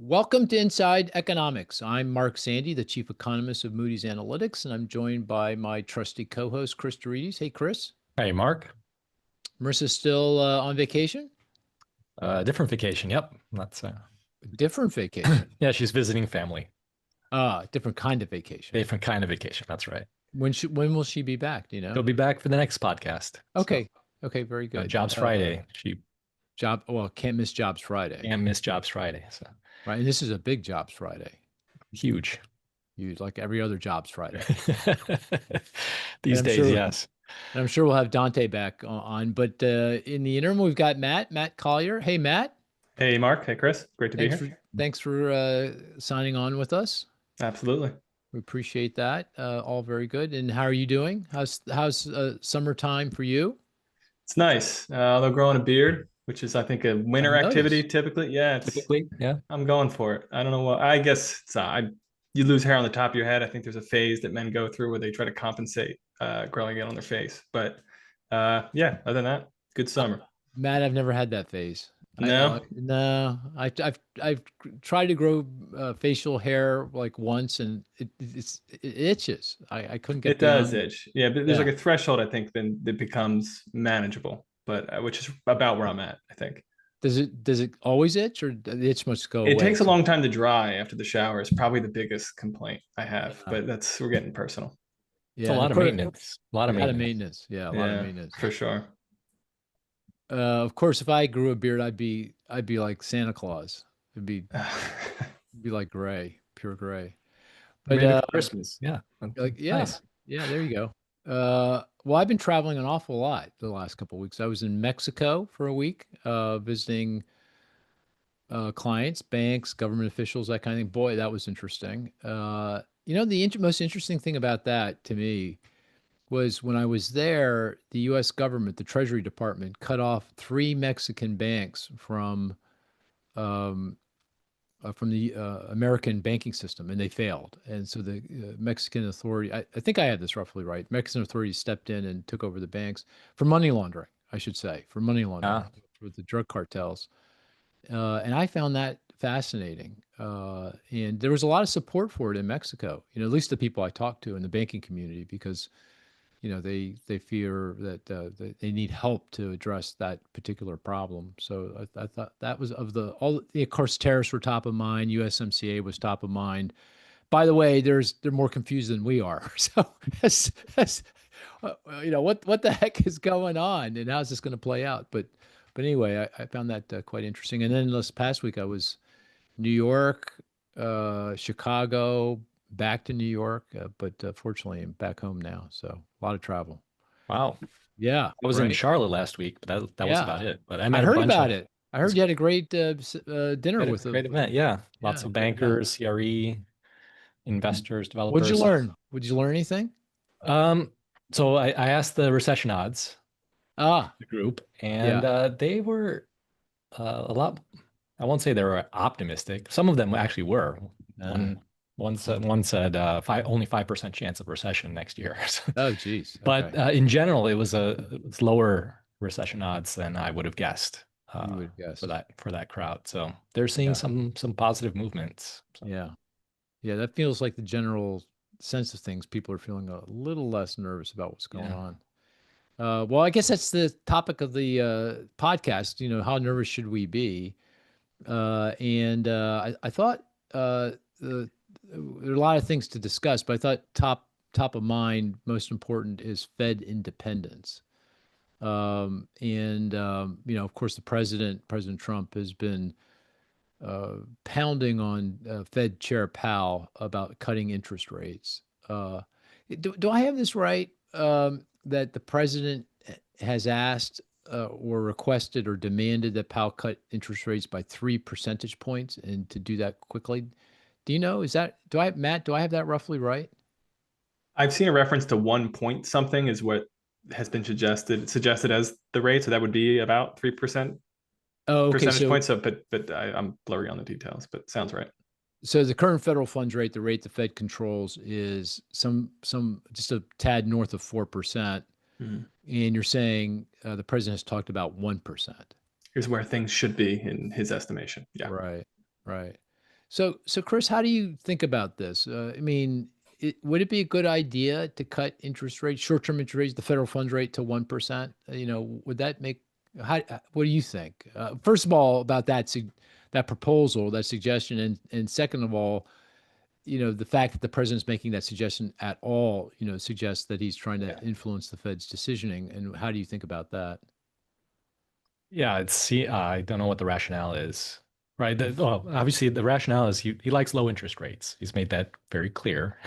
Welcome to Inside Economics. I'm Mark Sandy, the chief economist of Moody's Analytics, and I'm joined by my trusty co-host, Cris. Hey, Cris. Hey, Mark. Marissa's still on vacation? Different vacation. Yep. That's Different vacation. yeah, she's visiting family. Different kind of vacation. Different kind of vacation. That's right. When will she be back? Do you She'll know? be back for the next podcast. Okay. Okay, very good. Jobs Friday. She Can't miss Jobs Friday. can't miss Jobs Friday. So Right. And this is a big Jobs Friday. huge. Like every other Jobs Friday. These days, yes. And I'm sure we'll have Dante back on. But in the interim, we've got Matt Colyar. Hey, Matt. Hey, Mark. Hey, Cris. Great to be here. Thanks for signing on with us. Absolutely. We appreciate that. All very good. And how are you doing? How's summertime for you? It's nice. Although growing a beard, which is, I think, a winter activity typically. Yeah, Typically, yeah. I'm going for it. I don't know what. I guess it's you lose hair on the top of your head. I think there's a phase that men go through where they try to compensate growing it on their face. But yeah, other than that, good summer. Matt, I've never had that phase. No, I've tried to grow facial hair like once, and it itches. I couldn't get it does itch. Yeah, but there's like a threshold, I think, then that becomes manageable. But which is about where I'm at, I think. Does it always itch, or the itch must go away? It takes a long time to dry after the shower. Is probably the biggest complaint I have. But we're getting personal. Yeah, it's a lot of maintenance. A lot of maintenance. Yeah, a lot of maintenance for sure. Of course, if I grew a beard, I'd be like Santa Claus. It'd be like gray, pure gray. But Christmas, yeah, nice. Yeah, there you go. Well, I've been traveling an awful lot the last couple of weeks. I was in Mexico for a week, visiting clients, banks, government officials, that kind of thing. Boy, that was interesting. The most interesting thing about that to me was when I was there, the U.S. government, the Treasury Department, cut off 3 Mexican banks from the American banking system, and they failed. And so the Mexican authority, I think I had this roughly right, Mexican authorities stepped in and took over the banks for money laundering, I should say, for the drug cartels. And I found that fascinating. And there was a lot of support for it in Mexico, at least the people I talked to in the banking community, because they fear that they need help to address that particular problem. So I thought that was of course, tariffs were top of mind. USMCA was top of mind. By the way, they're more confused than we are. So what the heck is going on, and how's this going to play out? But anyway, I found that quite interesting. And then this past week I was New York, Chicago, back to New York, but fortunately I'm back home now. So a lot of travel. Wow. Yeah. I was in Charlotte last week, but that was about it. But I heard about it. I heard you had a great dinner with a great event. Yeah. Lots of bankers, CRE, investors, developers. What did you learn? Would you learn anything? So I asked the recession odds, the group, and they were a lot. I won't say they were optimistic. Some of them actually were. One said only 5% chance of recession next year. Oh, geez. Okay. But in general, it was lower recession odds than I would have guessed. You would have guessed for that crowd. So they're seeing some positive movements. So. Yeah, that feels like the general sense of things. People are feeling a little less nervous about what's going on. Well, I guess that's the topic of the podcast. How nervous should we be? I thought there are a lot of things to discuss, but I thought top of mind, most important is Fed independence. Of course, President Trump has been pounding on Fed Chair Powell about cutting interest rates. Do I have this right? That the president has asked or requested or demanded that Powell cut interest rates by 3 percentage points, and to do that quickly. Do you know, Matt, do I have that roughly right? I've seen a reference to 1 point something is what has been suggested as the rate. So that would be about 3%. Percentage points. So, but I'm blurry on the details, but sounds right. So the current federal funds rate, the rate the Fed controls, is some just a tad north of 4%. And you're saying the president has talked about 1%. Here's where things should be in his estimation. Yeah. Right. So, Cris, how do you think about this? I mean, would it be a good idea to cut interest rates, short-term interest rates, the federal funds rate to 1%? Would that make what do you think? First of all, about that proposal, that suggestion, and second of all, the fact that the president's making that suggestion at all, suggests that he's trying to influence the Fed's decisioning. And how do you think about that? Yeah, I don't know what the rationale is, right? Well, obviously the rationale is he likes low interest rates. He's made that very clear.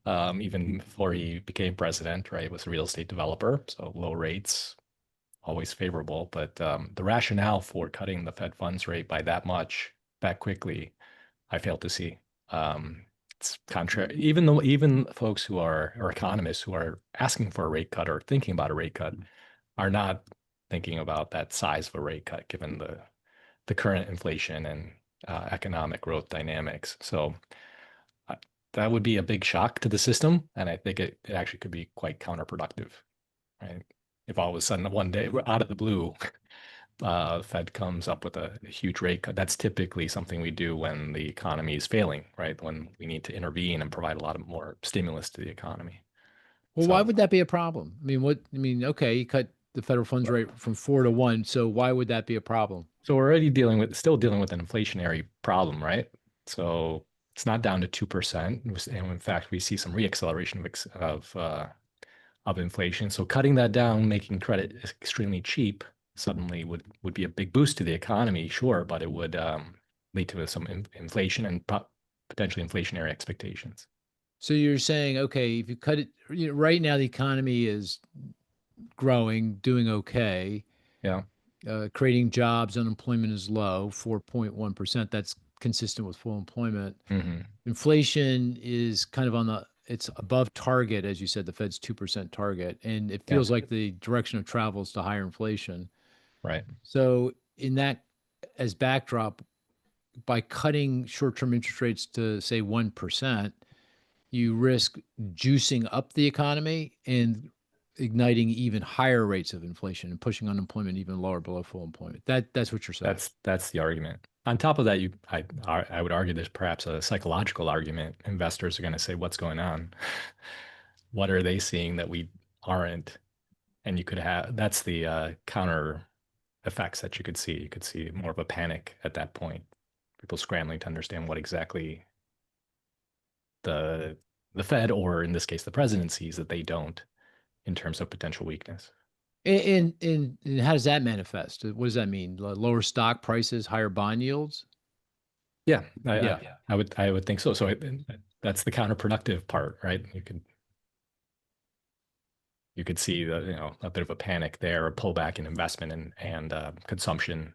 Even before he became president, right? He was a real estate developer, so low rates, always favorable. But the rationale for cutting the Fed funds rate by that much that quickly, I fail to see. It's contrary, even folks who are, or economists who are asking for a rate cut or thinking about a rate cut are not thinking about that size of a rate cut given the current inflation and economic growth dynamics. So that would be a big shock to the system, and I think it actually could be quite counterproductive, right? If all of a sudden one day, out of the blue, Fed comes up with a huge rate cut, that's typically something we do when the economy is failing, right? When we need to intervene and provide a lot of more stimulus to the economy. Well, why would that be a problem? Okay, you cut the federal funds rate from 4 to 1, so why would that be a problem? So we're already still dealing with an inflationary problem, right? So it's not down to 2%, and in fact, we see some reacceleration of inflation. So cutting that down, making credit extremely cheap, suddenly would be a big boost to the economy, sure, but it would lead to some inflation and potentially inflationary expectations. So you're saying, okay, if you cut it, right now the economy is growing, doing okay. Yeah. Creating jobs, unemployment is low, 4.1%. That's consistent with full employment. Mm-hmm. Inflation is kind of it's above target, as you said, the Fed's 2% target, and it feels like the direction of travel is to higher inflation. Right. So in that as backdrop, by cutting short-term interest rates to say 1%, you risk juicing up the economy and igniting even higher rates of inflation and pushing unemployment even lower below full employment. That's what you're saying. That's the argument. On top of that, I would argue there's perhaps a psychological argument. Investors are going to say, "What's going on? What are they seeing that we aren't?" And you could have that's the counter effects that you could see. You could see more of a panic at that point. People scrambling to understand what exactly the Fed, or in this case, the president, sees that they don't in terms of potential weakness. And how does that manifest? What does that mean? Lower stock prices, higher bond yields? Yeah, I would think so. So that's the counterproductive part, right? You could see a bit of a panic there, a pullback in investment and consumption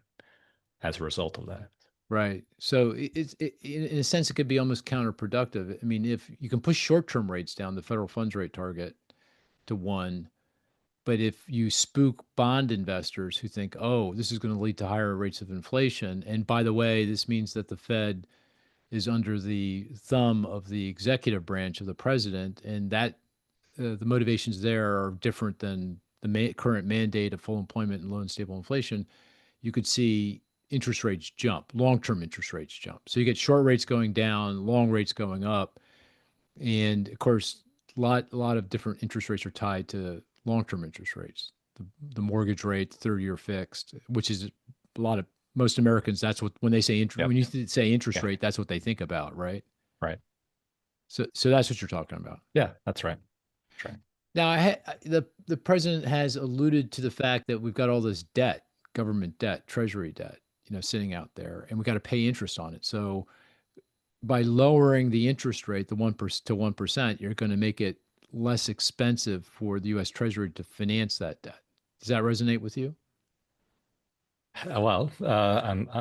as a result of that. Right. So in a sense, it could be almost counterproductive. I mean, if you can push short-term rates down, the federal funds rate target to 1, but if you spook bond investors who think, oh, this is going to lead to higher rates of inflation, and by the way, this means that the Fed is under the thumb of the executive branch of the president, and that the motivations there are different than the current mandate of full employment and low and stable inflation, you could see interest rates jump, long-term interest rates jump. So you get short rates going down, long rates going up, and of course, a lot of different interest rates are tied to long-term interest rates. The mortgage rate, 30-year fixed, which is most Americans, that's what, when they say when you say interest rate, that's what they think about, right? Right. So that's what you're talking about. Yeah, that's right. That's right. Now, the president has alluded to the fact that we've got all this debt, government debt, treasury debt, sitting out there, and we got to pay interest on it. So by lowering the interest rate, the 1% to 1%, you're going to make it less expensive for the U.S. Treasury to finance that debt. Does that resonate with you? Well,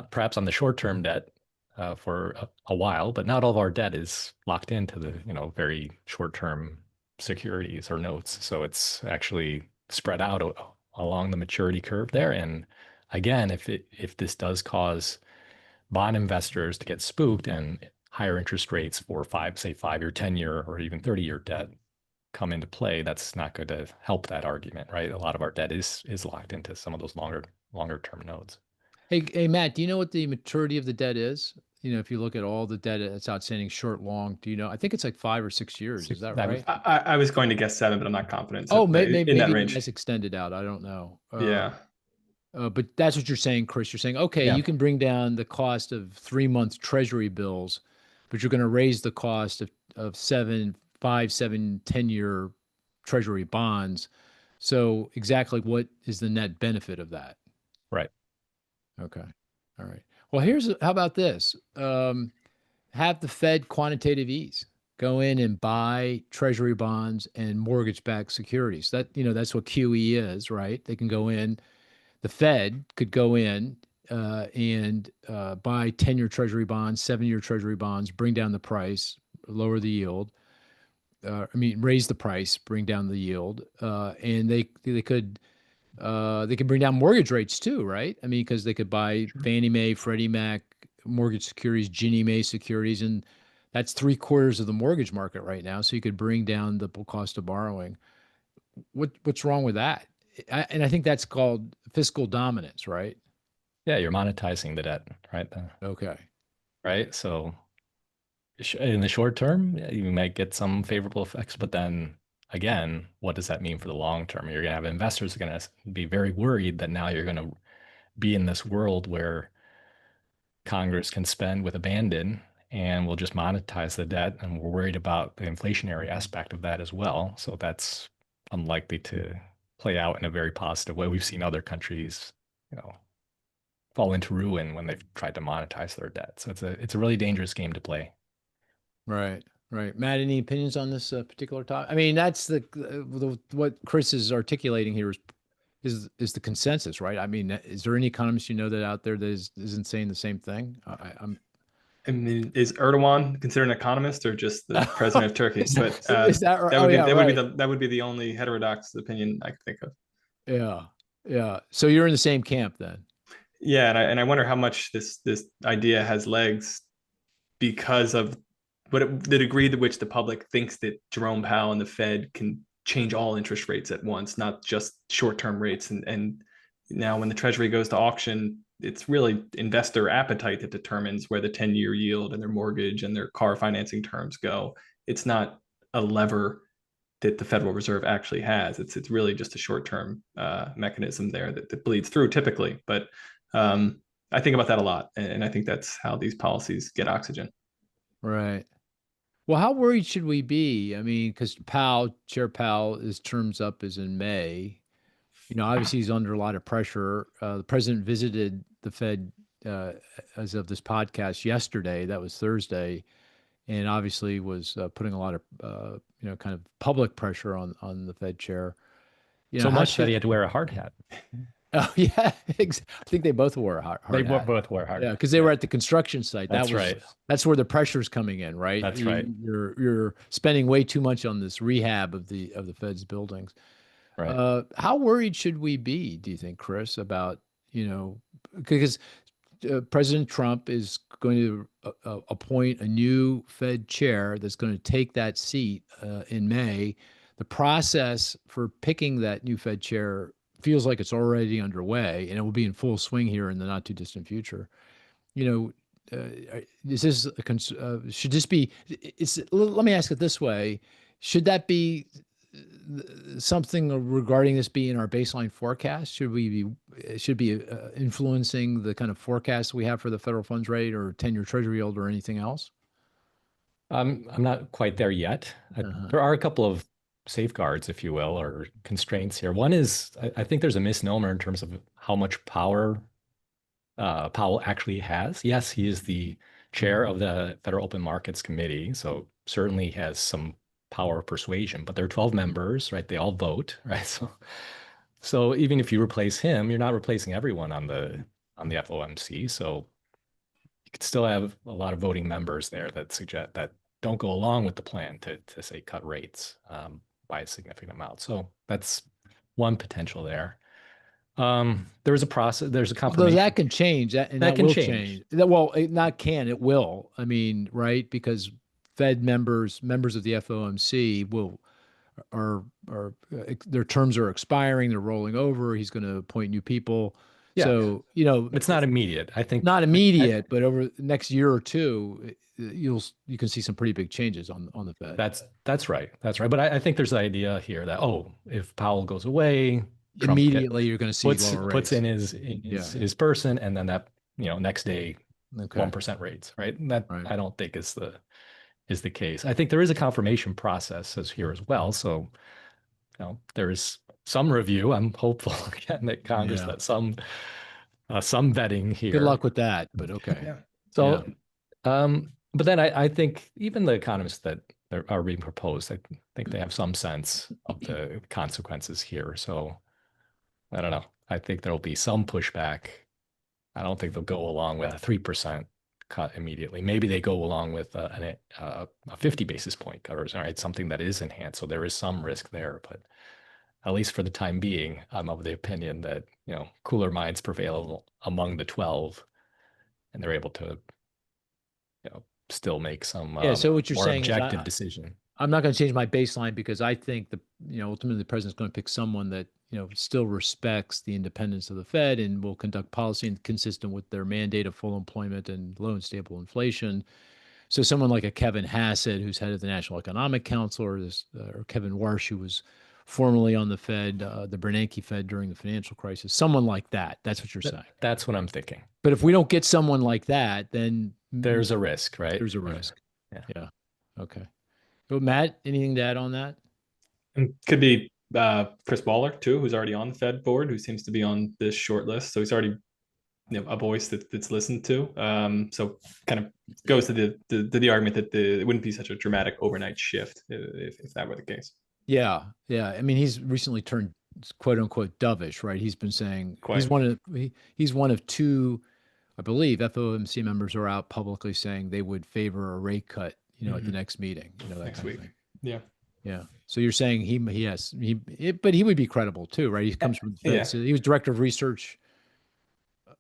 perhaps on the short-term debt for a while, but not all of our debt is locked into the very short-term securities or notes. So it's actually spread out along the maturity curve there. And again, if this does cause bond investors to get spooked and higher interest rates for 5-year, 10-year, or even 30-year debt come into play, that's not going to help that argument, right? A lot of our debt is locked into some of those longer term notes. Hey, Matt, do you know what the maturity of the debt is? if you look at all the debt that's outstanding, short, long, do you know? I think it's like 5 or 6 years. Is that right? I was going to guess 7, but I'm not confident. Oh, So maybe in that range. that's extended out. I don't know. Yeah. But that's what you're saying, Cris. You're saying, okay, you can bring down the cost of 3-month treasury bills, but you're going to raise the cost of 5, 7, 10-year treasury bonds. So exactly what is the net benefit of that? Right. Okay. All right. Well, how about this? Have the Fed quantitative ease. Go in and buy treasury bonds and mortgage-backed securities. That's what QE is, right? They can go in. The Fed could go in and buy 10-year treasury bonds, 7-year treasury bonds, bring down the price, lower the yield. Raise the price, bring down the yield, and they could bring down mortgage rates too, right? Because they could buy Fannie Mae, Freddie Mac mortgage securities, Ginnie Mae securities, and that's 3/4 of the mortgage market right now. So you could bring down the cost of borrowing. What's wrong with that? And I think that's called fiscal dominance, right? Yeah, you're monetizing the debt, right? Okay. Right. So in the short term, you might get some favorable effects, but then again, what does that mean for the long term? You're going to have investors are going to be very worried that now you're going to be in this world where Congress can spend with abandon and we'll just monetize the debt. And we're worried about the inflationary aspect of that as well. So that's unlikely to play out in a very positive way. We've seen other countries, fall into ruin when they've tried to monetize their debt. So it's a really dangerous game to play. Right. Right. Matt, any opinions on this particular topic? That's what Cris is articulating here is the consensus, right? Is there any economist that out there that isn't saying the same thing? Is Erdogan considered an economist or just the president of Turkey? But is that right? That would be the only heterodox opinion I could think of. Yeah. Yeah. So you're in the same camp then. Yeah, and I wonder how much this idea has legs because of the degree to which the public thinks that Jerome Powell and the Fed can change all interest rates at once, not just short-term rates. And now when the Treasury goes to auction, it's really investor appetite that determines where the 10-year yield and their mortgage and their car financing terms go. It's not a lever that the Federal Reserve actually has. It's really just a short-term mechanism there that bleeds through typically. But I think about that a lot, and I think that's how these policies get oxygen. Right. Well, how worried should we be? Because Chair Powell, his term's up is in May. Obviously he's under a lot of pressure. The president visited the Fed as of this podcast yesterday. That was Thursday, and obviously was putting a lot of kind of public pressure on the Fed chair. So much that he had to wear a hard hat. Oh yeah, I think they both wore a hard hat. They both wore hard. Yeah, because they were at the construction site. That's right. That's where the pressure's coming in, right? That's right. You're spending way too much on this rehab of the Fed's buildings. Right. How worried should we be, do you think, Cris, about because President Trump is going to appoint a new Fed chair that's going to take that seat in May. The process for picking that new Fed chair feels like it's already underway, and it will be in full swing here in the not too distant future. Is this should this be? Let me ask it this way: should that be something regarding this be in our baseline forecast? Should be influencing the kind of forecast we have for the federal funds rate or 10-year Treasury yield or anything else? I'm not quite there yet. There are a couple of safeguards, if you will, or constraints here. One is I think there's a misnomer in terms of how much power Powell actually has. Yes, he is the chair of the Federal Open Markets Committee, so certainly has some power of persuasion, but there are 12 members, right? They all vote, right? So even if you replace him, you're not replacing everyone on the FOMC. So you could still have a lot of voting members there that suggest that don't go along with the plan to say cut rates by a significant amount. So that's one potential there. There's a process. There's a confirmation. Although that can change. That will change. Well, it will. Right? Because Fed members of the FOMC are their terms are expiring. They're rolling over. He's going to appoint new people. Yeah. So, it's not immediate. I think not immediate, but over the next year or two, you can see some pretty big changes on the Fed. That's right. That's right. But I think there's the idea here that, if Powell goes away, immediately you're going to see lower rates. Puts in his person, and then that, next day, 1% rates, right? And that I don't think is the case. I think there is a confirmation process as here as well. So, there is some review. I'm hopeful again that Congress, that some vetting here. Good luck with that, but okay. Yeah. So, but then I think even the economists that are being proposed, I think they have some sense of the consequences here. So I don't know. I think there'll be some pushback. I don't think they'll go along with a 3% cut immediately. Maybe they go along with a 50 basis point cut, or something that is enhanced. So there is some risk there, but at least for the time being, I'm of the opinion that, cooler minds prevail among the 12, and they're able to, still make some so what you're more saying objective is decision. I'm not going to change my baseline because I think ultimately the president's going to pick someone that, still respects the independence of the Fed and will conduct policy consistent with their mandate of full employment and low and stable inflation. So someone like a Kevin Hassett, who's head of the National Economic Council, or Kevin Warsh, who was formerly on the Fed, the Bernanke Fed during the financial crisis, someone like that. That's what you're saying. That's what I'm thinking. But if we don't get someone like that, then there's a risk, right? There's a risk. Yeah. Okay. But Matt, anything to add on that? And could be Chris Waller too, who's already on the Fed board, who seems to be on this short list. So he's already, a voice that's listened to. So kind of goes to the argument that it wouldn't be such a dramatic overnight shift if that were the case. Yeah. I mean, he's recently turned quote unquote dovish, right? He's been saying he's one of two, I believe, FOMC members are out publicly saying they would favor a rate cut, at the next meeting, that next week. Yeah. So you're saying but he would be credible too, right? He comes from the Fed. So he was director of research.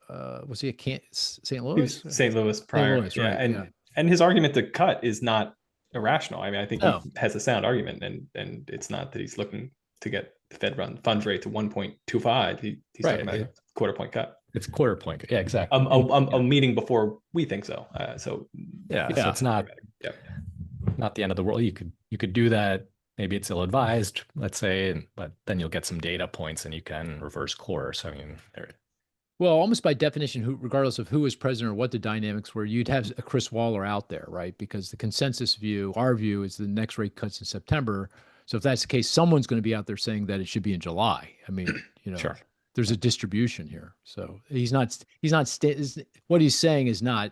Was he at St. Louis? He was St. Louis prior. St. Louis, right. And his argument to cut is not irrational. I mean, I think he has a sound argument, and it's not that he's looking to get the Fed funds rate to 1.25. He's talking about a quarter point cut. It's quarter point. Yeah, exactly. A meeting before we think so. So it's not the end of the world. You could do that. Maybe it's ill-advised, let's say, but then you'll get some data points and you can reverse course. I mean, well, almost by definition, regardless of who is president or what the dynamics were, you'd have a Chris Waller out there, right? Because the consensus view, our view, is the next rate cuts in September. So if that's the case, someone's going to be out there saying that it should be in July. I mean, sure. There's a distribution here. So what he's saying is not,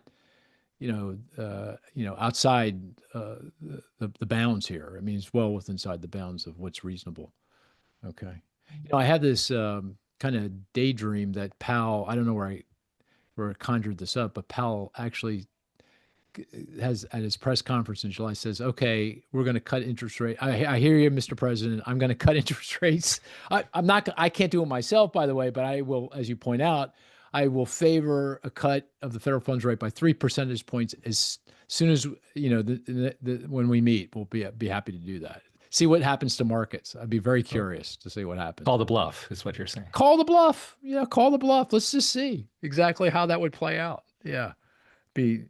outside the bounds here. I mean, it's well inside the bounds of what's reasonable. Okay. I have this kind of daydream that Powell, I don't know where I conjured this up, but Powell actually has at his press conference in July says, okay, we're going to cut interest rate. I hear you, Mr. President. I'm going to cut interest rates. I can't do it myself, by the way, but I will, as you point out, I will favor a cut of the federal funds rate by 3 percentage points as soon as, when we meet. We'll be happy to do that. See what happens to markets. I'd be very curious to see what happens. Call the bluff is what you're saying. Call the bluff. Yeah, call the bluff. Let's just see exactly how that would play out. Yeah, be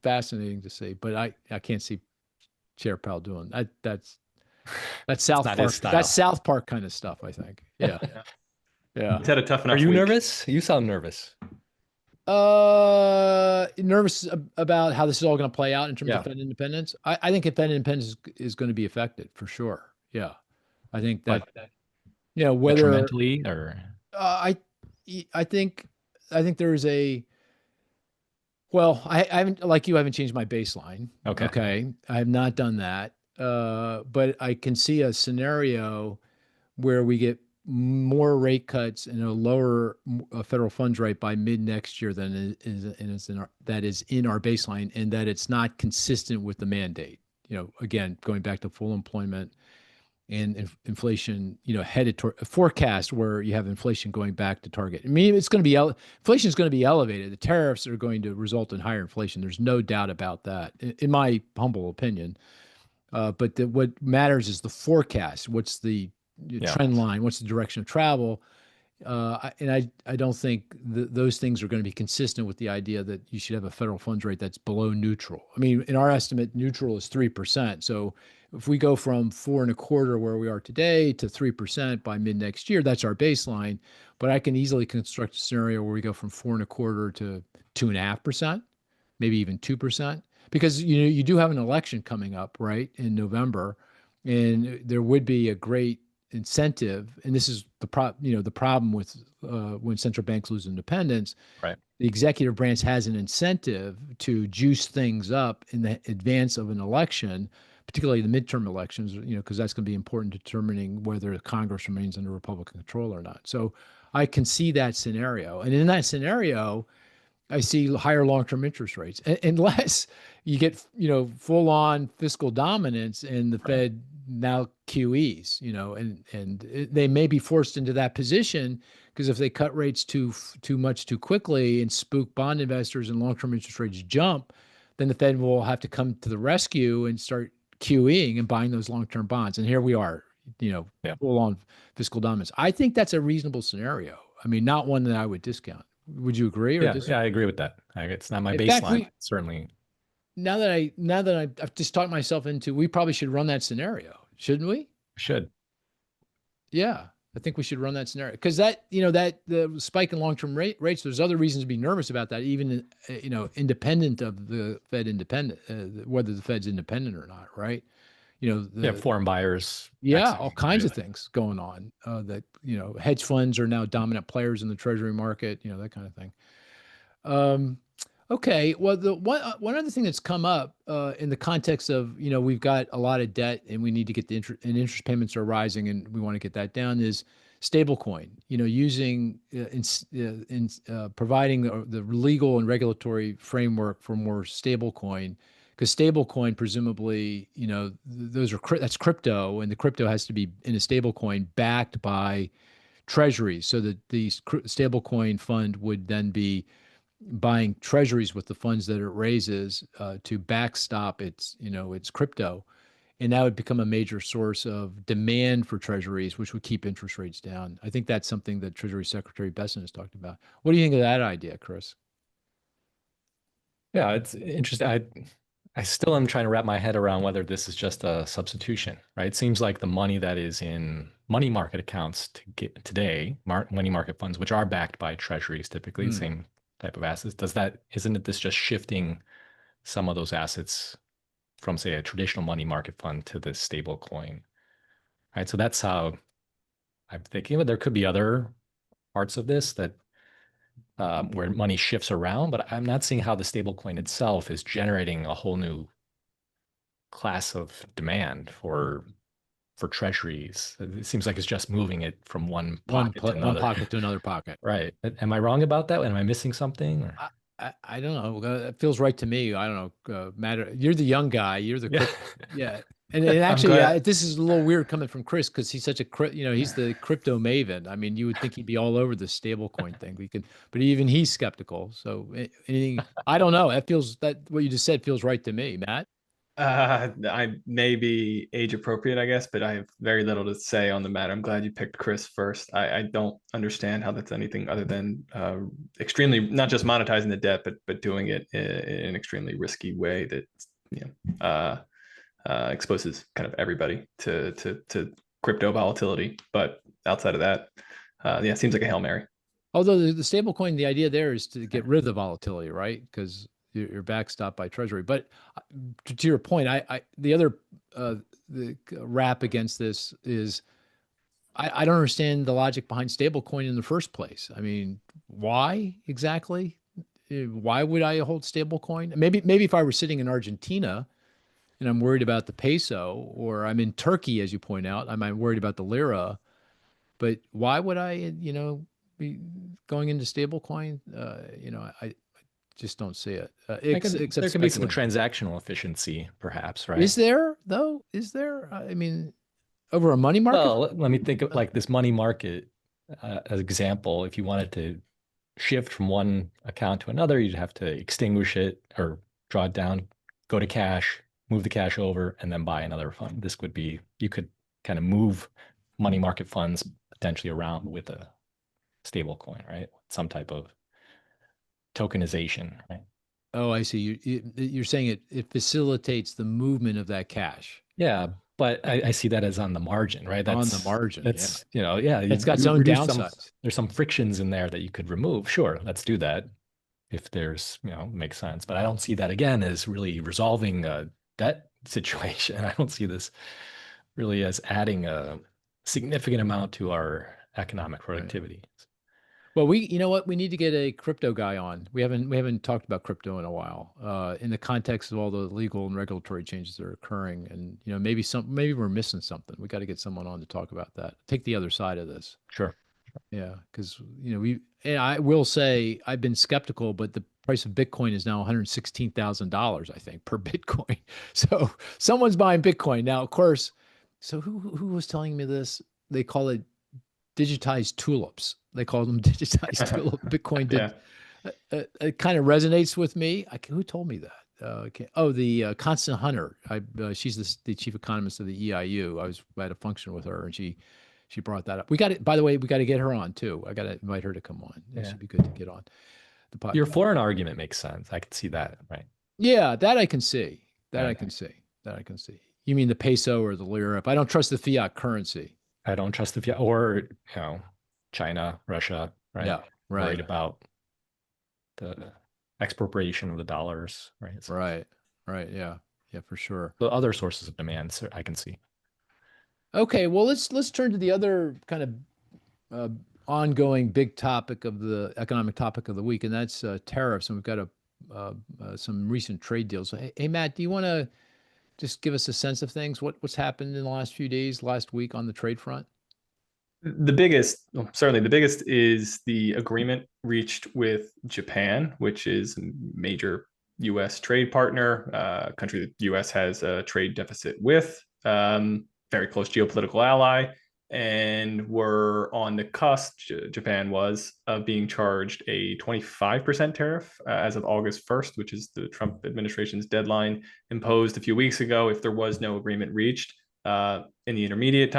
fascinating to see. But I can't see Chair Powell doing that. That's South Park. That's South Park kind of stuff, I think. Yeah. Yeah. He's had a tough enough Are you week. nervous? You sound nervous. Nervous about how this is all going to play out in terms of Fed independence. I think Fed independence is going to be affected for sure. Yeah. I think that, whether detrimentally or I think there is I haven't, like you, I haven't changed my baseline. Okay. I have not done that. But I can see a scenario where we get more rate cuts and a lower federal funds rate by mid next year than that is in our baseline, and that it's not consistent with the mandate. Again, going back to full employment and inflation, headed toward a forecast where you have inflation going back to target. I mean, inflation is going to be elevated. The tariffs are going to result in higher inflation. There's no doubt about that, in my humble opinion. But what matters is the forecast. What's the trend line? What's the direction of travel? I don't think those things are going to be consistent with the idea that you should have a federal funds rate that's below neutral. I mean, in our estimate, neutral is 3%. So if we go from 4.25% where we are today to 3% by mid next year, that's our baseline. But I can easily construct a scenario where we go from 4.25% to 2.5%, maybe even 2%, because you do have an election coming up, right, in November, and there would be a great incentive, and this is the problem with when central banks lose independence. Right. The executive branch has an incentive to juice things up in the advance of an election, particularly the midterm elections, because that's going to be important determining whether Congress remains under Republican control or not. So I can see that scenario, and in that scenario, I see higher long-term interest rates, unless you get full-on fiscal dominance and the Fed now QEs, and they may be forced into that position because if they cut rates too much too quickly and spook bond investors and long-term interest rates jump, then the Fed will have to come to the rescue and start QEing and buying those long-term bonds. And here we are, full-on fiscal dominance. I think that's a reasonable scenario. I mean, not one that I would discount. Would you agree? Yeah, I agree with that. It's not my baseline, certainly. Now that I've just talked myself into, we probably should run that scenario, shouldn't we? Should. Yeah, I think we should run that scenario because that the spike in long-term rates. There's other reasons to be nervous about that, even independent of the Fed, whether the Fed's independent or not, right? Foreign buyers. Yeah, all kinds of things going on. That hedge funds are now dominant players in the Treasury market. That kind of thing. Okay. Well, the one other thing that's come up in the context of we've got a lot of debt and we need to get the interest payments are rising and we want to get that down is stablecoin. Using providing the legal and regulatory framework for more stablecoin. Because stablecoin, presumably, that's crypto, and the crypto has to be in a stablecoin backed by treasuries, so that the stablecoin fund would then be buying treasuries with the funds that it raises to backstop its crypto, and that would become a major source of demand for treasuries, which would keep interest rates down. I think that's something that Treasury Secretary Bessent has talked about. What do you think of that idea, Cris? Yeah, it's interesting. I still am trying to wrap my head around whether this is just a substitution, right? It seems like the money that is in money market accounts today, money market funds, which are backed by treasuries, typically same type of assets. Isn't this just shifting some of those assets from, say, a traditional money market fund to this stable coin, right? So that's how I'm thinking of it. There could be other parts of this that where money shifts around, but I'm not seeing how the stablecoin itself is generating a whole new class of demand for treasuries. It seems like it's just moving it from one pocket to another pocket. Right. Am I wrong about that? Am I missing something? Or? I don't know. It feels right to me. I don't know. Matt, you're the young guy. You're the yeah. And actually, this is a little weird coming from Cris because he's such a he's the crypto maven. I mean, you would think he'd be all over the stablecoin thing. But even he's skeptical. So anything, I don't know. What you just said feels right to me, Matt. I may be age appropriate, I guess, but I have very little to say on the matter. I'm glad you picked Cris first. I don't understand how that's anything other than extremely, not just monetizing the debt, but doing it in an extremely risky way that exposes kind of everybody to crypto volatility. But outside of that, it seems like a Hail Mary. Although the stablecoin, the idea there is to get rid of the volatility, right? Because you're backstopped by Treasury. But to your point, the other the rap against this is I don't understand the logic behind stablecoin in the first place. I mean, why exactly? Why would I hold stablecoin? Maybe if I were sitting in Argentina and I'm worried about the peso, or I'm in Turkey, as you point out, I'm worried about the lira. But why would I, be going into stablecoin? I just don't see it. Except there could be some transactional efficiency, perhaps, right? Is there, though? Is there? I mean, over a money market? Well, let me think of like this money market as example. If you wanted to shift from one account to another, you'd have to extinguish it or draw it down, go to cash, move the cash over, and then buy another fund. This you could kind of move money market funds potentially around with a stable coin, right? Some type of tokenization, right? Oh, I see. You're saying it facilitates the movement of that cash. Yeah, but I see that as on the margin, right? On the margin, that's yeah. It's got its own downsides. There's some frictions in there that you could remove. Sure, let's do that if there's makes sense. But I don't see that again as really resolving a debt situation. I don't see this really as adding a significant amount to our economic productivity. Well, you know what? We need to get a crypto guy on. We haven't talked about crypto in a while, in the context of all the legal and regulatory changes that are occurring. And, maybe we're missing something. We got to get someone on to talk about that. Take the other side of this. Sure. Yeah. Cause and I will say I've been skeptical, but the price of Bitcoin is now $116,000, I think, per Bitcoin. So someone's buying Bitcoin now, of course. So who was telling me this? They call it digitized tulips. They call them digitized tulip. Bitcoin did. It kind of resonates with me. Who told me that? The Constant Hunter. She's the chief economist of the EIU. I was at a function with her, and she brought that up. We got it. By the way, we got to get her on too. I got to invite her to come on. It should be good to get on the podcast. Your foreign argument makes sense. I can see that, right? Yeah, that I can see. I can see. You mean the peso or the lira? If I don't trust the fiat currency, I don't trust the fiat, or China, Russia, right? Yeah, right. Worried about the expropriation of the dollars, right? So right. Yeah, for sure. the other sources of demand, so I can see. Okay, well, let's turn to the other kind of ongoing big topic of the economic topic of the week, and that's tariffs. And we've got some recent trade deals. Hey, Matt, do you want to just give us a sense of things? What's happened in the last few days, last week on the trade front? Certainly the biggest is the agreement reached with Japan, which is a major U.S. trade partner, country that the U.S. has a trade deficit with, very close geopolitical ally, and we're on the cusp, Japan was, of being charged a 25% tariff as of August 1st, which is the Trump administration's deadline imposed a few weeks ago if there was no agreement reached. In the intervening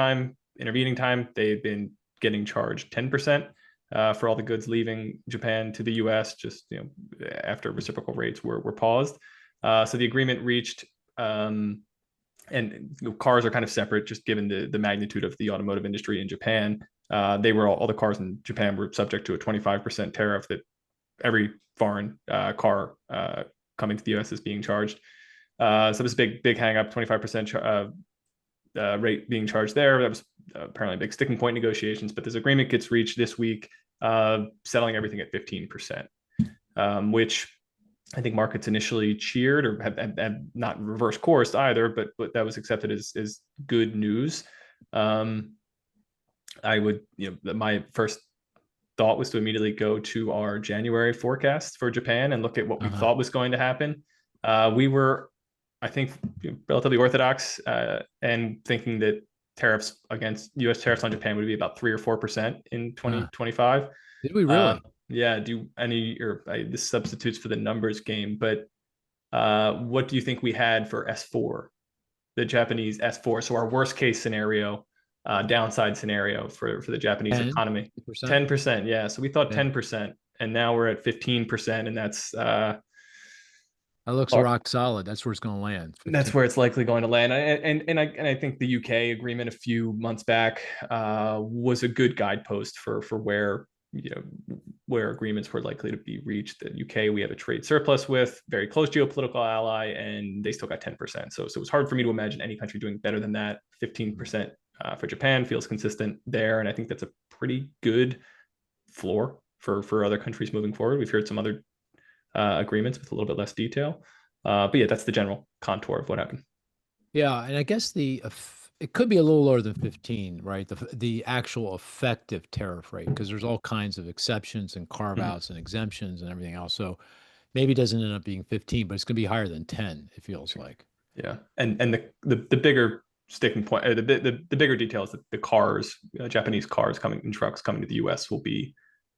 time, they've been getting charged 10% for all the goods leaving Japan to the U.S. just after reciprocal rates were paused. So the agreement reached, and cars are kind of separate, just given the magnitude of the automotive industry in Japan. All the cars in Japan were subject to a 25% tariff that every foreign car coming to the U.S. is being charged. So this big hang up, 25% rate being charged there. That was apparently a big sticking point negotiations, but this agreement gets reached this week, settling everything at 15%, which I think markets initially cheered or have not reverse coursed either, but that was accepted as good news. My first thought was to immediately go to our January forecast for Japan and look at what we thought was going to happen. We were, I think, relatively orthodox and thinking that U.S. tariffs on Japan would be about 3 or 4% in 2025. Did we really? Yeah. This substitutes for the numbers game, but what do you think we had for S4, the Japanese S4? So our worst case scenario, downside scenario for the Japanese economy, 10%. Yeah. So we thought 10%, and now we're at 15%, and that's that looks rock solid. That's where it's going to land. 15. That's where it's likely going to land. And I think the UK agreement a few months back was a good guidepost for where agreements were likely to be reached. The UK, we have a trade surplus with, very close geopolitical ally, and they still got 10%. So it was hard for me to imagine any country doing better than that. 15% for Japan feels consistent there, and I think that's a pretty good floor for other countries moving forward. We've heard some other agreements with a little bit less detail, but yeah, that's the general contour of what happened. Yeah, and I guess it could be a little lower than 15, right? The actual effective tariff rate, because there's all kinds of exceptions and carve outs and exemptions and everything else. So maybe it doesn't end up being 15, but it's going to be higher than 10. It feels like. Yeah, and the bigger sticking point, the bigger detail is that the cars, Japanese cars and trucks coming to the U.S. will be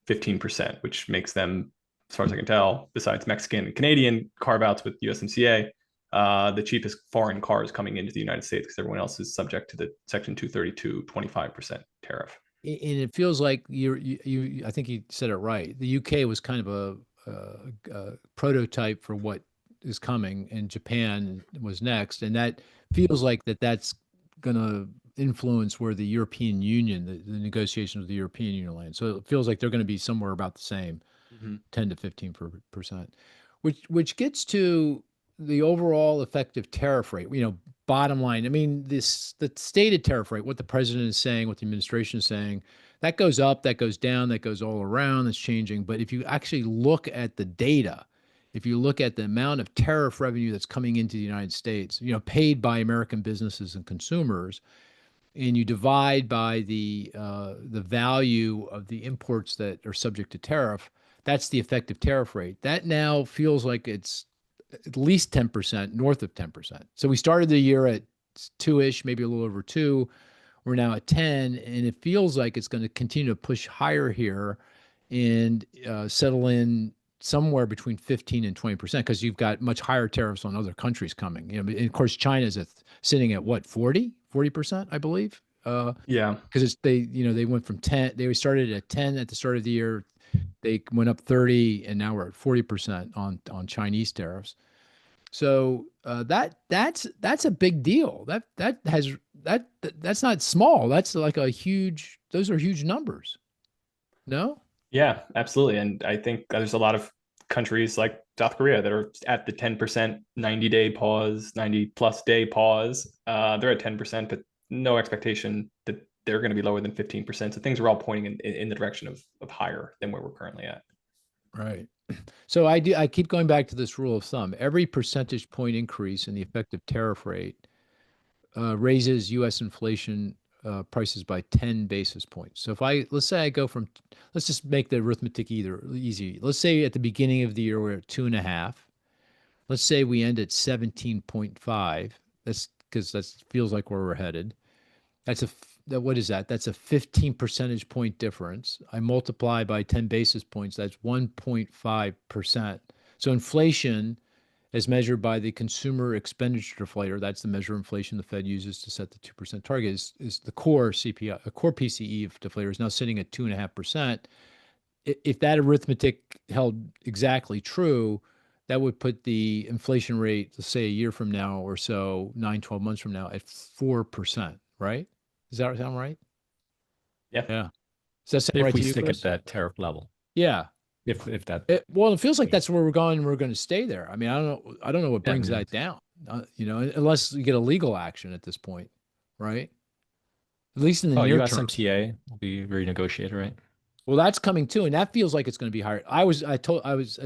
15%, which makes them, as far as I can tell, besides Mexican and Canadian carve outs with USMCA, the cheapest foreign cars coming into the United States, because everyone else is subject to the Section 232 25% tariff. And it feels like I think you said it right. The UK was kind of a prototype for what is coming, and Japan was next. And that feels like that's going to influence where the European Union, the negotiations with the European Union land. So it feels like they're going to be somewhere about the same, 10 to 15%, which gets to the overall effective tariff rate. Bottom line, I mean, the stated tariff rate, what the president is saying, what the administration is saying, that goes up, that goes down, that goes all around, that's changing. But if you actually look at the data, if you look at the amount of tariff revenue that's coming into the United States, paid by American businesses and consumers, and you divide by the value of the imports that are subject to tariff, that's the effective tariff rate. That now feels like it's at least 10%, north of 10%. So we started the year at 2-ish, maybe a little over 2. We're now at 10, and it feels like it's going to continue to push higher here and settle in somewhere between 15 and 20%, because you've got much higher tariffs on other countries coming. And of course, China's sitting at what, 40%, I believe. Yeah, because they went from 10. They started at 10 at the start of the year. They went up 30, and now we're at 40% on Chinese tariffs. So that's a big deal. That's not small. That's like those are huge numbers. No? Yeah, absolutely. And I think there's a lot of countries like South Korea that are at the 10% 90-day pause, 90+ day pause. They're at 10%, but no expectation that they're going to be lower than 15%. So things are all pointing in the direction of higher than where we're currently at. Right. So I keep going back to this rule of thumb. Every percentage point increase in the effective tariff rate raises U.S. inflation prices by 10 basis points. So let's say I go from, let's just make the arithmetic easy. Let's say at the beginning of the year we're at 2.5. Let's say we end at 17.5. That's because that feels like where we're headed. What is that? That's a 15 percentage point difference. I multiply by 10 basis points. That's 1.5%. So inflation, as measured by the consumer expenditure deflator, that's the measure of inflation the Fed uses to set the 2% target, is the core CPI, a core PCE of deflator is now sitting at 2.5%. If that arithmetic held exactly true, that would put the inflation rate, let's say a year from now or so, 9, 12 months from now, at 4%, right? Does that sound right? Yeah. Yeah. Does that sound if right we to you, stick Cris? at that tariff level. Yeah. If that. Well, it feels like that's where we're going, and we're going to stay there. I mean, I don't know what brings that down. Unless you get a legal action at this point, right? At least in the near term. USMCA will be renegotiated, right? Well, that's coming too, and that feels like it's going to be higher. As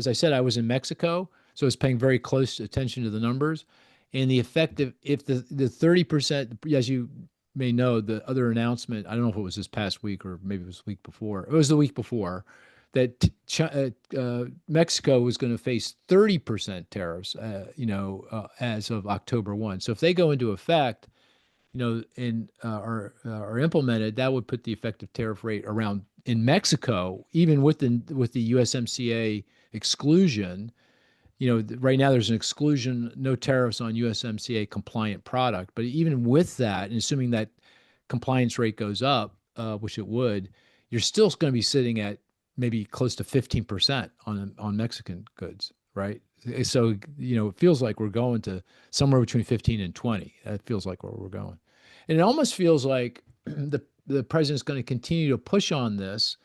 I said, I was in Mexico, so I was paying very close attention to the numbers, and the effective, if the 30%, as you may know, the other announcement, I don't know if it was this past week or maybe it was the week before. It was the week before that Mexico was going to face 30% tariffs, as of October 1. So if they go into effect, and are implemented, that would put the effective tariff rate around in Mexico, even with the USMCA exclusion. Right now there's an exclusion, no tariffs on USMCA compliant product. But even with that, and assuming that compliance rate goes up, which it would, you're still going to be sitting at maybe close to 15% on Mexican goods, right? So, it feels like we're going to somewhere between 15 and 20. That feels like where we're going. And it almost feels like the president's going to continue to push on this.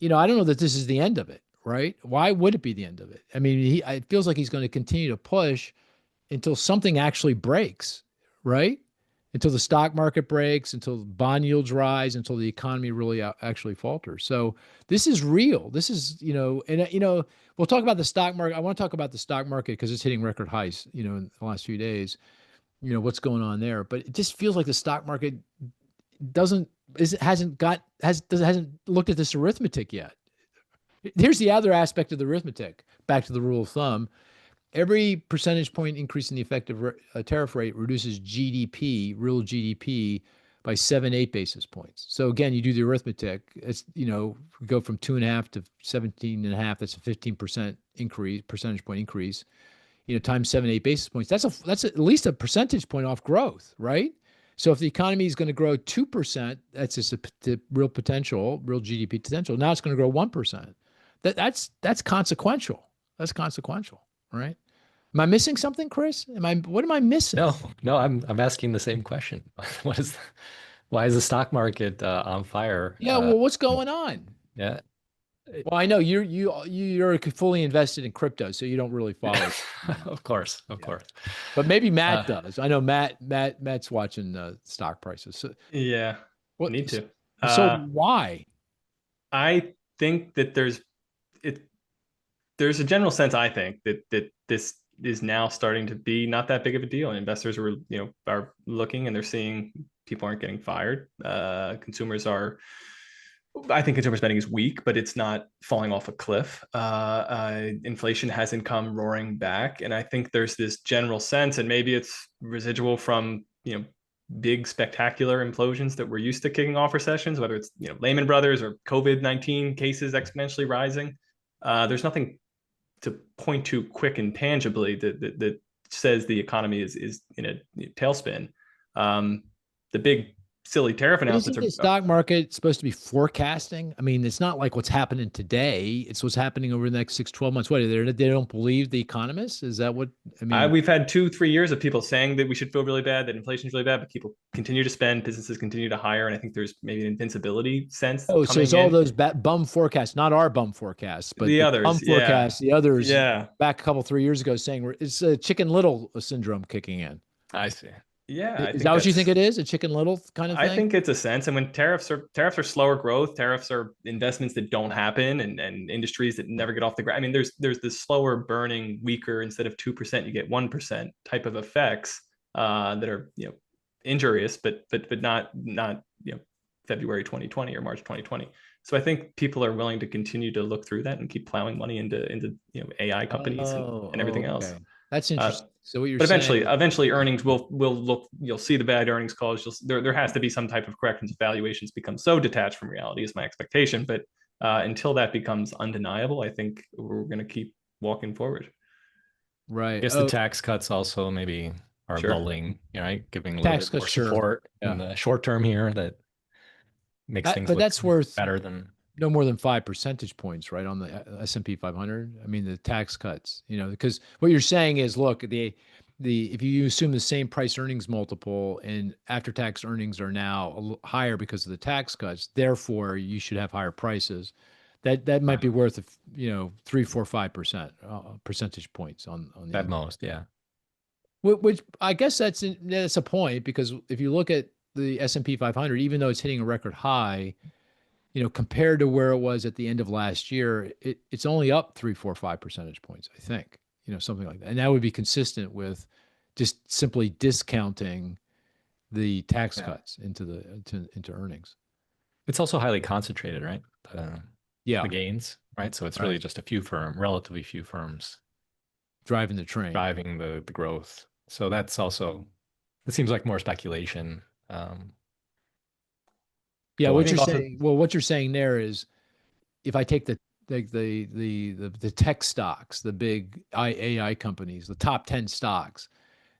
I don't know that this is the end of it, right? Why would it be the end of it? I mean, it feels like he's going to continue to push until something actually breaks, right? Until the stock market breaks, until bond yields rise, until the economy really actually falters. So this is real. This is, we'll talk about the stock market. I want to talk about the stock market because it's hitting record highs, in the last few days, what's going on there. But it just feels like the stock market hasn't looked at this arithmetic yet. Here's the other aspect of the arithmetic, back to the rule of thumb. Every percentage point increase in the effective tariff rate reduces GDP, real GDP, by 7-8 basis points. So again, you do the arithmetic. It's go from 2.5 to 17.5. That's a 15% increase, percentage point increase. Times 7-8 basis points. That's at least a percentage point off growth, right? So if the economy is going to grow 2%, that's just the real potential, real GDP potential. Now it's going to grow 1%. That's consequential. That's consequential, right? Am I missing something, Cris? What am I missing? No, I'm asking the same question. Why is the stock market on fire? Yeah, well, what's going on? Yeah. Well, I know you're fully invested in crypto, so you don't really follow. Of course. But maybe Matt does. I know Matt's watching stock prices. So, yeah, need to. So why? I think that there's a general sense, I think, that this is now starting to be not that big of a deal, and investors are looking and they're seeing people aren't getting fired. I think consumer spending is weak, but it's not falling off a cliff. Inflation hasn't come roaring back, and I think there's this general sense, and maybe it's residual from big spectacular implosions that we're used to kicking off recessions, whether it's Lehman Brothers or COVID-19 cases exponentially rising. There's nothing to point to quick and tangibly that says the economy is in a tailspin. The big silly tariff announcements. Isn't the stock market supposed to be forecasting? I mean, it's not like what's happening today. It's what's happening over the next 6-12 months. What, they don't believe the economists? Is that what I mean? We've had 2-3 years of people saying that we should feel really bad, that inflation's really bad, but people continue to spend, businesses continue to hire, and I think there's maybe an invincibility sense. Oh, so it's all those bum forecasts, not our bum forecasts, but the others, bum forecasts, the others. Yeah, back a couple 3 years ago, saying it's a Chicken Little syndrome kicking in. I see. Yeah, is that what you think it is? A Chicken Little kind of thing? I think it's a sense. And when tariffs are slower growth, tariffs are investments that don't happen, and industries that never get off the ground. I mean, there's this slower burning, weaker, instead of 2%, you get 1% type of effects that are injurious, but not February 2020 or March 2020. So I think people are willing to continue to look through that and keep plowing money into AI companies and everything else. That's interesting. So what you're but saying, eventually earnings will look. You'll see the bad earnings calls. There has to be some type of corrections if valuations become so detached from reality, is my expectation. But until that becomes undeniable, I think we're going to keep walking forward. Right. I guess the tax cuts also maybe are lulling, right? Giving a little bit more support in the short term here that makes things look that's worth better than no more than 5 percentage points, right, on the S&P 500. I mean, the tax cuts, because what you're saying is, look, if you assume the same price earnings multiple and after tax earnings are now higher because of the tax cuts, therefore you should have higher prices. That might be worth 3, 4, 5% percentage points on the at most, yeah. Which I guess that's a point, because if you look at the S&P 500, even though it's hitting a record high, compared to where it was at the end of last year, it's only up 3, 4, 5 percentage points, I think, something like that. And that would be consistent with just simply discounting the tax cuts into earnings. It's also highly concentrated, right? The gains, right? So it's really just relatively few firms driving the train, driving the growth. So that's also, it seems like more speculation. Yeah, what you're saying there is, if I take the tech stocks, the big AI companies, the top 10 stocks,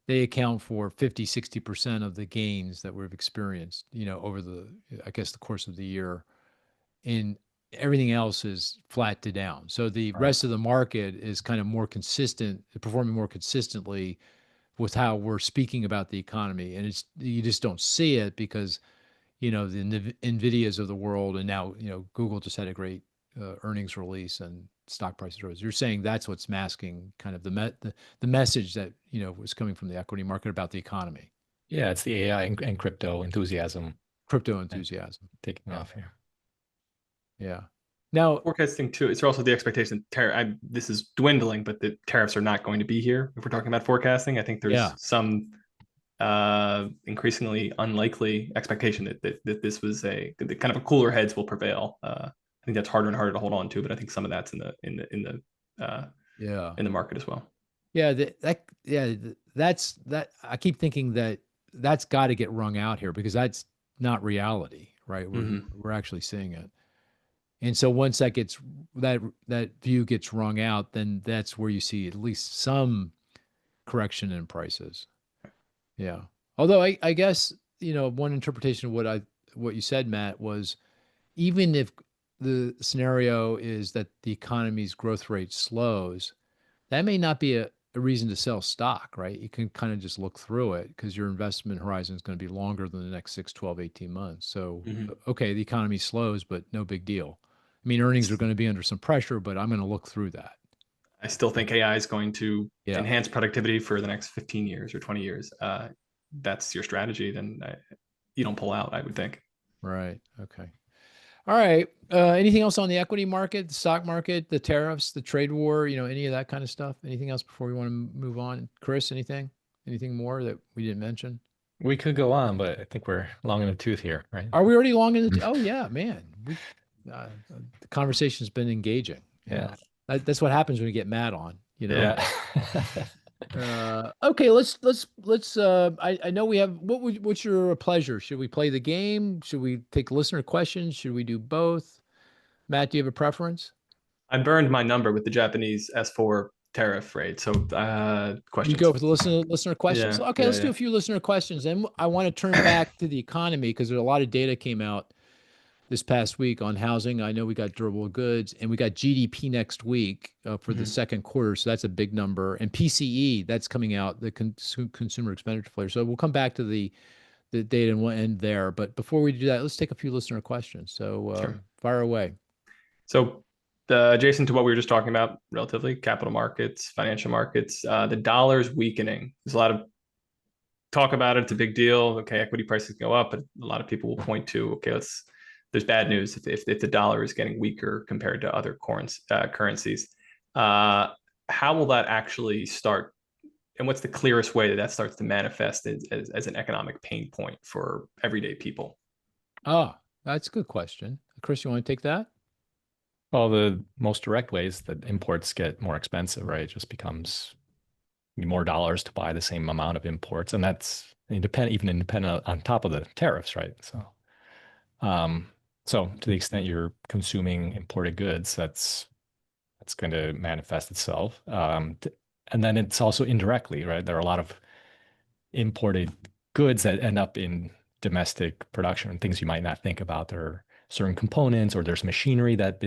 they account for 50-60% of the gains that we've experienced, over the course of the year. And everything else is flat to down. So the rest of the market is kind of more consistent, performing more consistently with how we're speaking about the economy. And you just don't see it because the NVIDIAs of the world, and now Google just had a great earnings release and stock prices rose. You're saying that's what's masking kind of the message that was coming from the equity market about the economy. Yeah, it's the AI and crypto enthusiasm. Taking off here. Yeah. Now, forecasting too, it's also the expectation this is dwindling, but the tariffs are not going to be here. If we're talking about forecasting, I think there's some increasingly unlikely expectation that this was kind of a cooler heads will prevail. I think that's harder and harder to hold on to, but I think some of that's in the market as well. Yeah, that's that. I keep thinking that's got to get wrung out here, because that's not reality, right? We're actually seeing it. And so once that view gets wrung out, then that's where you see at least some correction in prices. Yeah. Although I guess, one interpretation of what you said, Matt, was even if the scenario is that the economy's growth rate slows, that may not be a reason to sell stock, right? You can kind of just look through it because your investment horizon is going to be longer than the next 6, 12, 18 months. So, okay, the economy slows, but no big deal. I mean, earnings are going to be under some pressure, but I'm going to look through that. I still think AI is going to enhance productivity for the next 15 years or 20 years. That's your strategy, then you don't pull out, I would think. Right. Okay. All right. Anything else on the equity market, the stock market, the tariffs, the trade war, any of that kind of stuff? Anything else before we want to move on? Cris, anything more that we didn't mention? We could go on, but I think we're long in the tooth here, right? Are we already long in the oh yeah, man. The conversation's been engaging. Yeah. That's what happens when you get Matt on, Yeah. Okay, let's I know we have what's your pleasure? Should we play the game? Should we take listener questions? Should we do both? Matt, do you have a preference? I burned my number with the Japanese S4 tariff rate. So questions. You go for the listener questions? Yeah, okay, let's do a few listener questions. And I want to turn back to the economy because there's a lot of data came out this past week on housing. I know we got durable goods and we got GDP next week for the second quarter. So that's a big number. And PCE, that's coming out, the consumer expenditure player. So we'll come back to the data and we'll end there. But before we do that, let's take a few listener questions. So fire away. So adjacent to what we were just talking about, relatively, capital markets, financial markets, the dollar's weakening. There's a lot of talk about it. It's a big deal. Okay, equity prices go up, but a lot of people will point to, okay, there's bad news if the dollar is getting weaker compared to other currencies. How will that actually start? And what's the clearest way that starts to manifest as an economic pain point for everyday people? That's a good question. Cris, you want to take that? Well, the most direct way is that imports get more expensive, right? It just becomes more dollars to buy the same amount of imports. And that's independent on top of the tariffs, right? So to the extent you're consuming imported goods, that's going to manifest itself. And then it's also indirectly, right? There are a lot of imported goods that end up in domestic production and things you might not think about. There are certain components or there's machinery that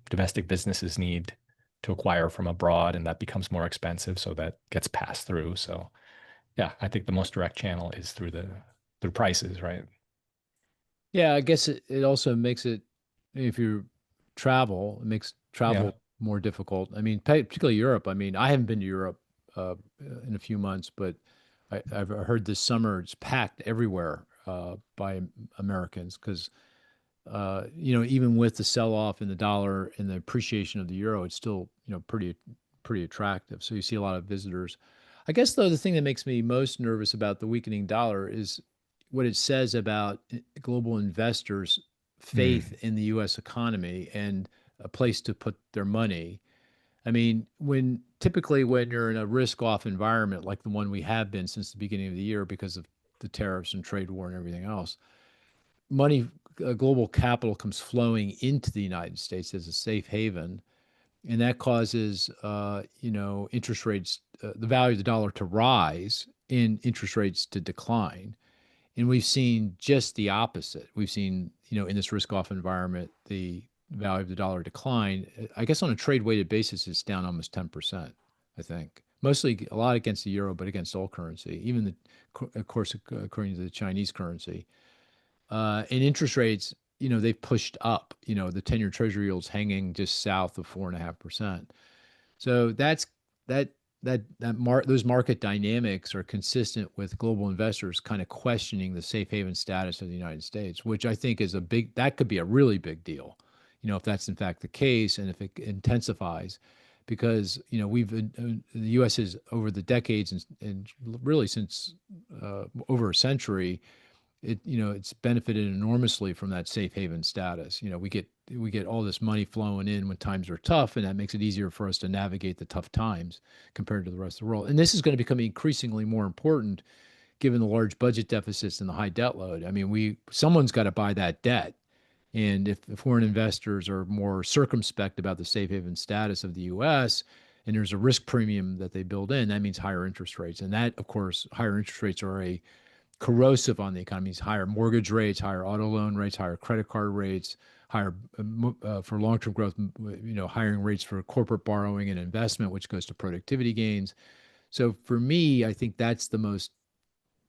domestic businesses need to acquire from abroad, and that becomes more expensive. So that gets passed through. So yeah, I think the most direct channel is through prices, right? Yeah, I guess it also makes it, if you travel, it makes travel more difficult. I mean, particularly Europe. I mean, I haven't been to Europe in a few months, but I've heard this summer it's packed everywhere by Americans because, even with the sell-off in the dollar and the appreciation of the euro, it's still, pretty attractive. So you see a lot of visitors. I guess, though, the thing that makes me most nervous about the weakening dollar is what it says about global investors' faith in the U.S. economy and a place to put their money. I mean, typically when you're in a risk-off environment like the one we have been since the beginning of the year because of the tariffs and trade war and everything else, global capital comes flowing into the United States as a safe haven, and that causes, interest rates, the value of the dollar to rise and interest rates to decline. And we've seen just the opposite. We've seen, in this risk-off environment, the value of the dollar decline. I guess on a trade-weighted basis, it's down almost 10%, I think. Mostly a lot against the euro, but against all currency, even of course, according to the Chinese currency. And interest rates, they've pushed up. The 10-year Treasury yield's hanging just south of 4.5%. So those market dynamics are consistent with global investors kind of questioning the safe haven status of the United States, which I think is that could be a really big deal, if that's in fact the case and if it intensifies, because, the U.S. has over the decades and really since over a century, it's benefited enormously from that safe haven status. We get all this money flowing in when times are tough, and that makes it easier for us to navigate the tough times compared to the rest of the world. And this is going to become increasingly more important given the large budget deficits and the high debt load. I mean, someone's got to buy that debt. And if foreign investors are more circumspect about the safe haven status of the U.S., and there's a risk premium that they build in, that means higher interest rates. And that, of course, higher interest rates are a corrosive on the economy. Higher mortgage rates, higher auto loan rates, higher credit card rates, higher for long-term growth, hiring rates for corporate borrowing and investment, which goes to productivity gains. So for me, I think that's the most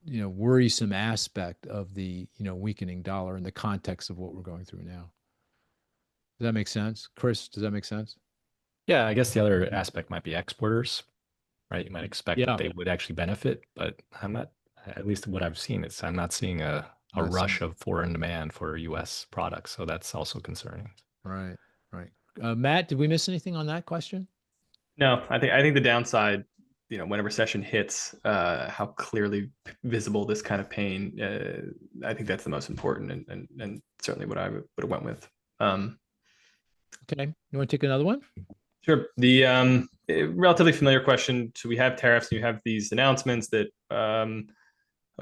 worrisome aspect of the weakening dollar in the context of what we're going through now. Does that make sense, Cris? Does that make sense? Yeah, I guess the other aspect might be exporters, right? You might expect that they would actually benefit, but I'm not, at least what I've seen, I'm not seeing a rush of foreign demand for U.S. products. So that's also concerning. Right, right. Matt, did we miss anything on that question? No, I think the downside, when a recession hits, how clearly visible this kind of pain, I think that's the most important, and certainly what I would have went with. Okay, you want to take another one? Sure. The relatively familiar question. So we have tariffs, and you have these announcements that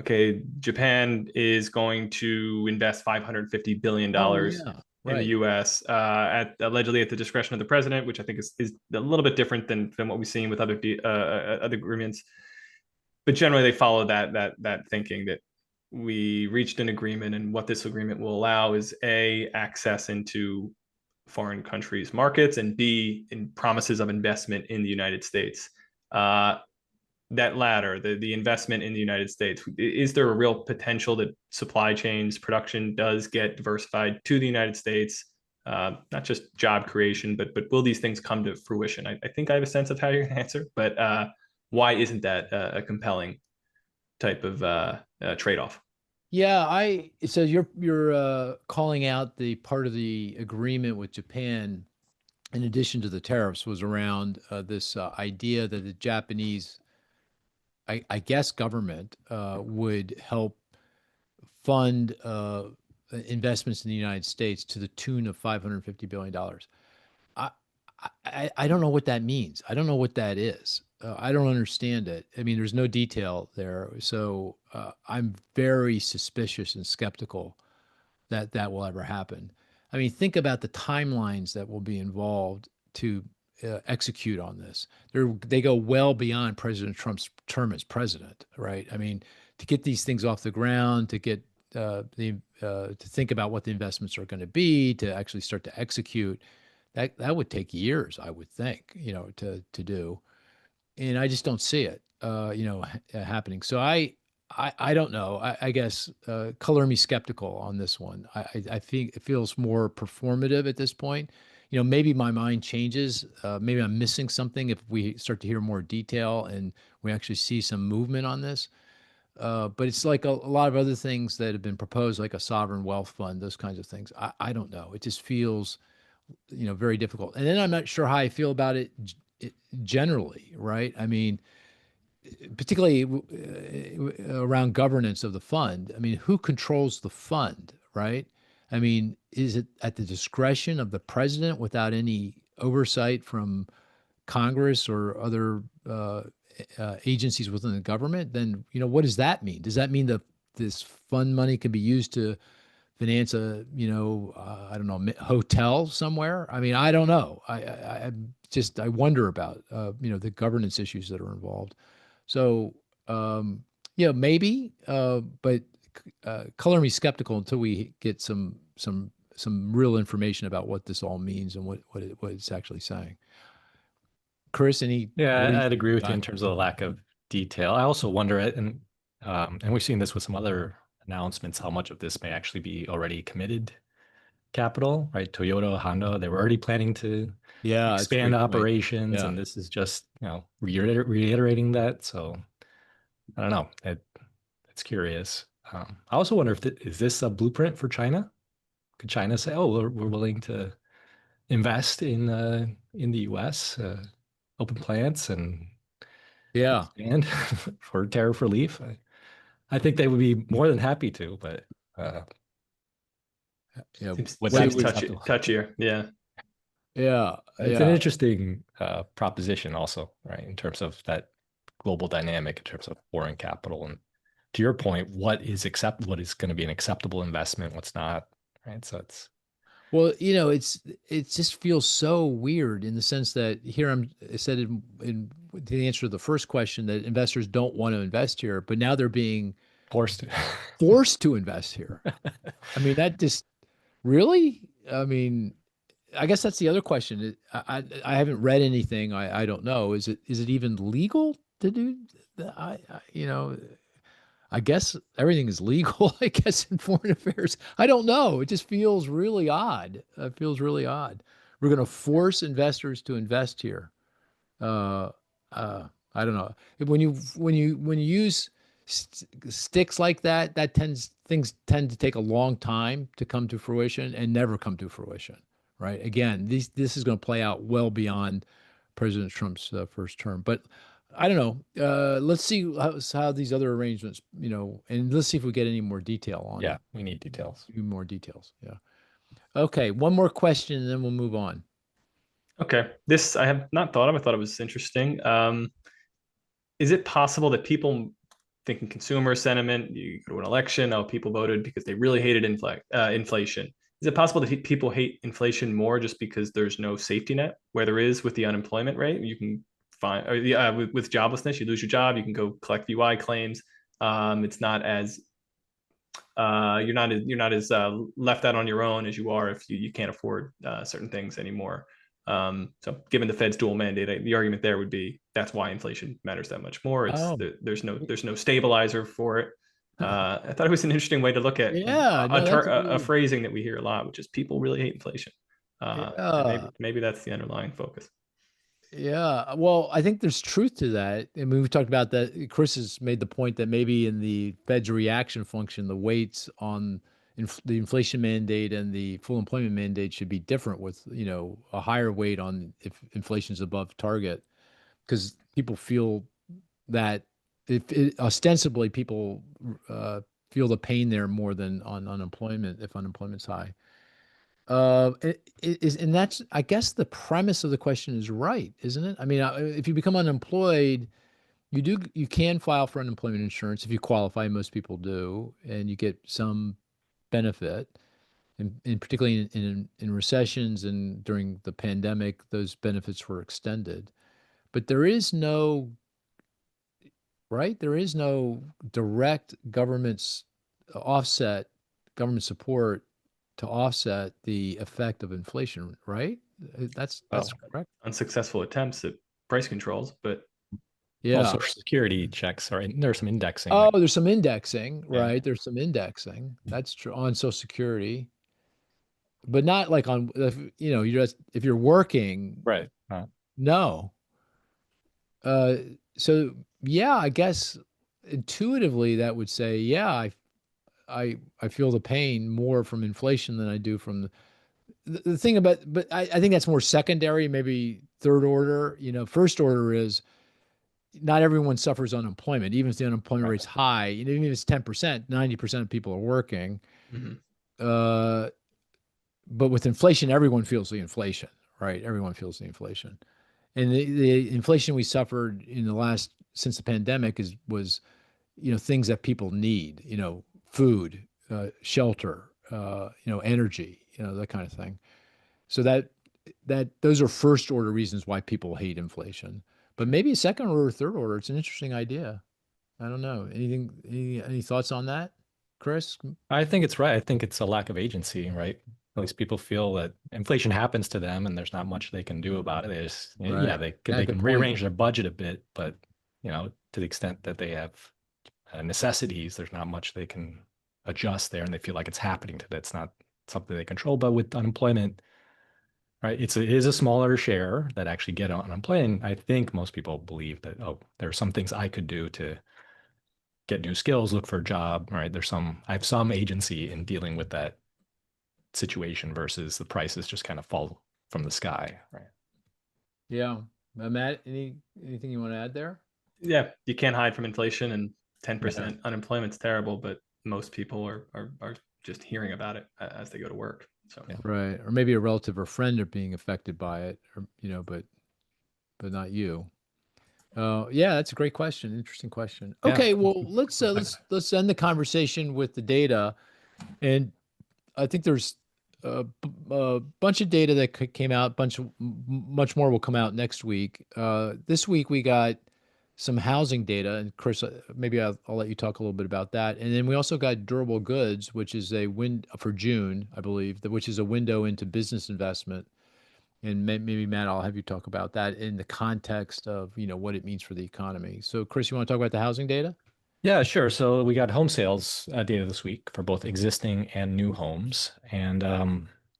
okay, Japan is going to invest $550 billion in the U.S. Allegedly at the discretion of the president, which I think is a little bit different than what we've seen with other agreements. But generally, they follow that thinking that we reached an agreement, and what this agreement will allow is A, access into foreign countries' markets, and B, in promises of investment in the United States. That latter, the investment in the United States, is there a real potential that supply chains, production does get diversified to the United States? Not just job creation, but will these things come to fruition? I think I have a sense of how you're going to answer, but why isn't that a compelling type of trade-off? Yeah, so you're calling out the part of the agreement with Japan, in addition to the tariffs, was around this idea that the Japanese, I guess, government would help fund investments in the United States to the tune of $550 billion. I don't know what that means. I don't know what that is. I don't understand it. I mean, there's no detail there. So I'm very suspicious and skeptical that that will ever happen. I mean, think about the timelines that will be involved to execute on this. They go well beyond President Trump's term as president, right? I mean, to get these things off the ground, to get to think about what the investments are going to be, to actually start to execute, that would take years, I would think, to do. And I just don't see it, happening. So I don't know. I guess color me skeptical on this one. I think it feels more performative at this point. Maybe my mind changes. Maybe I'm missing something if we start to hear more detail and we actually see some movement on this. But it's like a lot of other things that have been proposed, like a sovereign wealth fund, those kinds of things. I don't know. It just feels, very difficult. And then I'm not sure how I feel about it generally, right? I mean, particularly around governance of the fund. I mean, who controls the fund, right? I mean, is it at the discretion of the president without any oversight from Congress or other agencies within the government? Then, what does that mean? Does that mean that this fund money can be used to finance a, I don't know, hotel somewhere? I mean, I don't know. I wonder about, the governance issues that are involved. So, maybe, but color me skeptical until we get some real information about what this all means and what it's actually saying. Cris, I'd agree with you in terms of the lack of detail. I also wonder, and we've seen this with some other announcements, how much of this may actually be already committed capital, right? Toyota, Honda, they were already planning to expand operations, and this is just, reiterating that. So I don't know. It's curious. I also wonder if is this a blueprint for China? Could China say, "Oh, we're willing to invest in the U.S., open plants and expand for tariff relief?" I think they would be more than happy to, but seems touchier. It's an interesting proposition also, right, in terms of that global dynamic, in terms of foreign capital, and to your point, what is going to be an acceptable investment, what's not, right? So it's it just feels so weird in the sense that here I said in the answer to the first question that investors don't want to invest here, but now they're being Forced to invest here. I mean, that just really, I mean, I guess that's the other question. I haven't read anything. I don't know. Is it even legal to do that? You know, I guess everything is legal, I guess, in foreign affairs. I don't know. It just feels really odd. It feels really odd. We're going to force investors to invest here. Uh, I don't know. When you use sticks like that, things tend to take a long time to come to fruition and never come to fruition, right? Again, this is going to play out well beyond President Trump's first term. But I don't know. Let's see how these other arrangements, and let's see if we get any more detail on it. Yeah, we need details. More details. Yeah. Okay, one more question, and then we'll move on. Okay, this I have not thought of. I thought it was interesting. Is it possible that people thinking consumer sentiment, you go to an election, oh, people voted because they really hated inflation. Is it possible that people hate inflation more just because there's no safety net where there is with the unemployment rate? You can find, or with joblessness, you lose your job, you can go collect UI claims. It's not as you're not as left out on your own as you are if you can't afford certain things anymore. So given the Fed's dual mandate, the argument there would be that's why inflation matters that much more. There's no stabilizer for it. I thought it was an interesting way to look at a phrasing that we hear a lot, which is people really hate inflation. Maybe that's the underlying focus. Yeah, well, I think there's truth to that. I mean, we've talked about that. Cris has made the point that maybe in the Fed's reaction function, the weights on the inflation mandate and the full employment mandate should be different, with a higher weight on if inflation's above target, because people feel that ostensibly people feel the pain there more than on unemployment if unemployment's high. And that's, I guess, the premise of the question is right, isn't it? I mean, if you become unemployed, you can file for unemployment insurance if you qualify. Most people do, and you get some benefit. And particularly in recessions and during the pandemic, those benefits were extended. But there is no direct government support to offset the effect of inflation, right? That's correct. Unsuccessful attempts at price controls, but Social Security checks, right? There's some indexing. Oh, there's some indexing, right? There's some indexing. That's true on Social Security, but not like on if you're working, right? No. So yeah, I guess intuitively that would say, yeah, I feel the pain more from inflation than I do from the thing about, but I think that's more secondary, maybe third order. First order is not everyone suffers unemployment, even if the unemployment rate's high. Even if it's 10%, 90% of people are working. Mm-hmm. But with inflation, everyone feels the inflation, right? Everyone feels the inflation. And the inflation we suffered since the pandemic was things that people need, food, shelter, energy, that kind of thing. So that those are first order reasons why people hate inflation. But maybe a second order or third order, it's an interesting idea. I don't know. Any thoughts on that, Cris? I think it's right. I think it's a lack of agency, right? At least people feel that inflation happens to them and there's not much they can do about it. They can rearrange their budget a bit, but to the extent that they have necessities, there's not much they can adjust there, and they feel like it's happening to them. It's not something they control. But with unemployment, right, it is a smaller share that actually get unemployment. I think most people believe that, there are some things I could do to get new skills, look for a job, right? I have some agency in dealing with that situation versus the prices just kind of fall from the sky, right? Yeah. Matt, anything you want to add there? Yeah, you can't hide from inflation, and 10% unemployment's terrible, but most people are just hearing about it as they go to work. So right, or maybe a relative or friend are being affected by it, or but not you. Yeah, that's a great question. Interesting question. Okay, well, let's end the conversation with the data, and I think there's a bunch of data that came out. Much more will come out next week. This week we got some housing data, and Cris, maybe I'll let you talk a little bit about that. And then we also got durable goods, which is a win for June, I believe, which is a window into business investment. And maybe Matt, I'll have you talk about that in the context of, what it means for the economy. So Cris, you want to talk about the housing data? Yeah, sure. So we got home sales data this week for both existing and new homes, and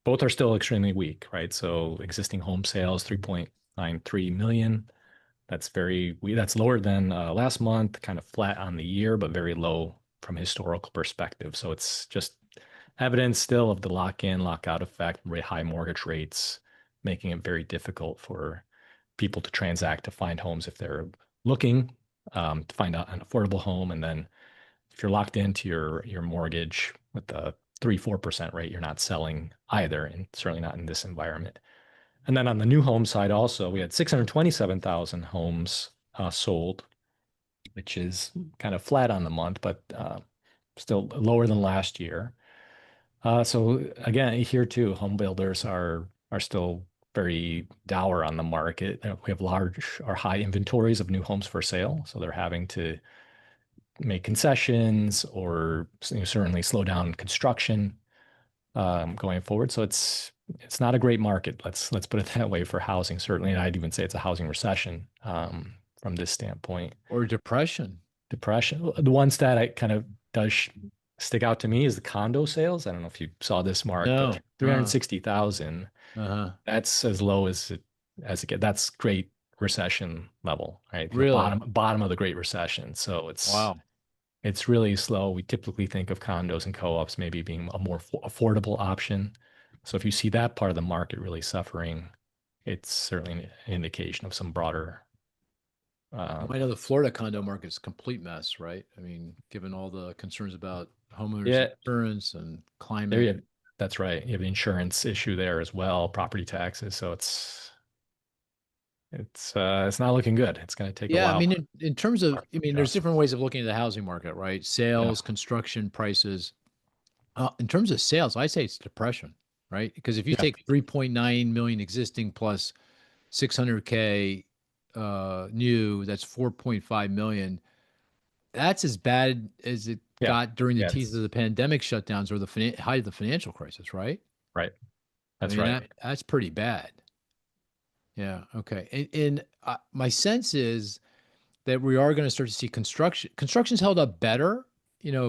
both are still extremely weak, right? So existing home sales 3.93 million. That's lower than last month, kind of flat on the year, but very low from historical perspective. So it's just evidence still of the lock-in, lock-out effect, very high mortgage rates, making it very difficult for people to transact to find homes if they're looking to find an affordable home. And then if you're locked into your mortgage with the 3-4% rate, you're not selling either, and certainly not in this environment. And then on the new home side, also, we had 627,000 homes sold, which is kind of flat on the month, but still lower than last year. So again, here too, home builders are still very dour on the market. We have large or high inventories of new homes for sale, so they're having to make concessions or certainly slow down construction going forward. So it's not a great market. Let's put it that way for housing. Certainly, and I'd even say it's a housing recession from this standpoint. Or depression. Depression. The one stat I kind of does stick out to me is the condo sales. I don't know if you saw this, Mark, but 360,000. That's as low as it gets. That's great recession level, right? Really? Bottom of the Great Recession. So it's really slow. We typically think of condos and co-ops maybe being a more affordable option. So if you see that part of the market really suffering, it's certainly an indication of some broader. I know the Florida condo market is a complete mess, right? I mean, given all the concerns about homeowners insurance and climate. That's right. You have the insurance issue there as well, property taxes. So it's not looking good. It's going to take a while. I mean, in terms of, there's different ways of looking at the housing market, right? Sales, construction prices. In terms of sales, I say it's depression, right? Because if you take 3.9 million existing plus 600K new, that's 4.5 million. That's as bad as it got during the teeth of the pandemic shutdowns or the height of the financial crisis, right? Right. That's right. That's pretty bad. Yeah. Okay. And my sense is that we are going to start to see construction's held up better,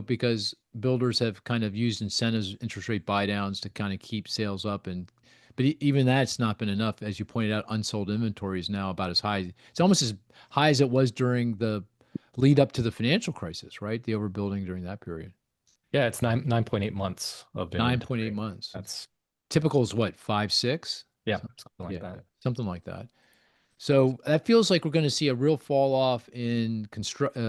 because builders have kind of used incentives, interest rate buy downs to kind of keep sales up. But even that's not been enough. As you pointed out, unsold inventory is now about as high. It's almost as high as it was during the lead up to the financial crisis, right? The overbuilding during that period. Yeah, it's 9.8 months of inventory. 9.8 months. That's typical is what, 5, 6? Yeah, something like that. Something like that. So that feels like we're going to see a real fall off in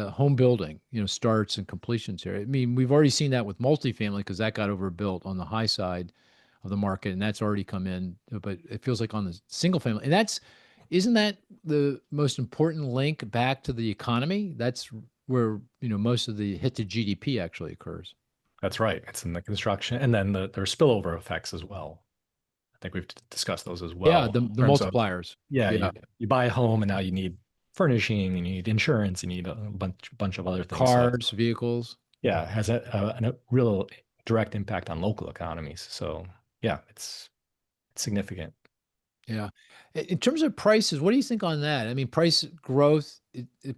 home building, starts and completions here. I mean, we've already seen that with multifamily because that got overbuilt on the high side of the market, and that's already come in. But it feels like on the single family, and isn't that the most important link back to the economy? That's where most of the hit to GDP actually occurs. That's right. It's in the construction, and then there are spillover effects as well. I think we've discussed those as well. Yeah, the multipliers. You buy a home and now you need furnishing, you need insurance, you need a bunch of other things. Cars, vehicles. Yeah, it has a real direct impact on local economies. So yeah, it's significant. Yeah. In terms of prices, what do you think on that? I mean, price growth,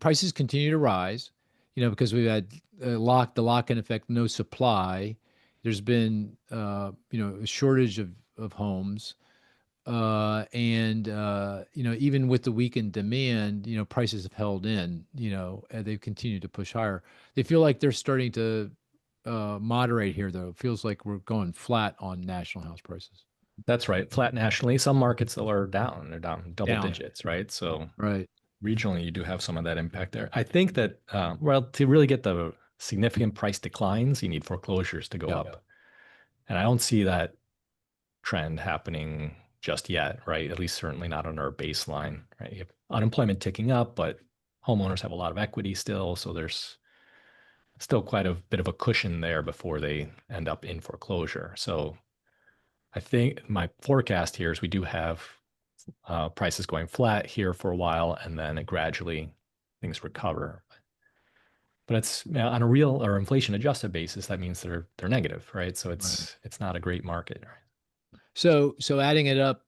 prices continue to rise, because we've had the lock-in effect, no supply. There's been, a shortage of homes. And even with the weakened demand, prices have held in, and they've continued to push higher. They feel like they're starting to moderate here, though. It feels like we're going flat on national house prices. That's right. Flat nationally. Some markets though are down. They're down double digits, right? So regionally, you do have some of that impact there. I think that, to really get the significant price declines, you need foreclosures to go up. And I don't see that trend happening just yet, right? At least certainly not on our baseline, right? You have unemployment ticking up, but homeowners have a lot of equity still. So there's still quite a bit of a cushion there before they end up in foreclosure. So I think my forecast here is we do have prices going flat here for a while, and then it gradually things recover. But it's on a real or inflation adjusted basis, that means they're negative, right? So it's not a great market. So adding it up,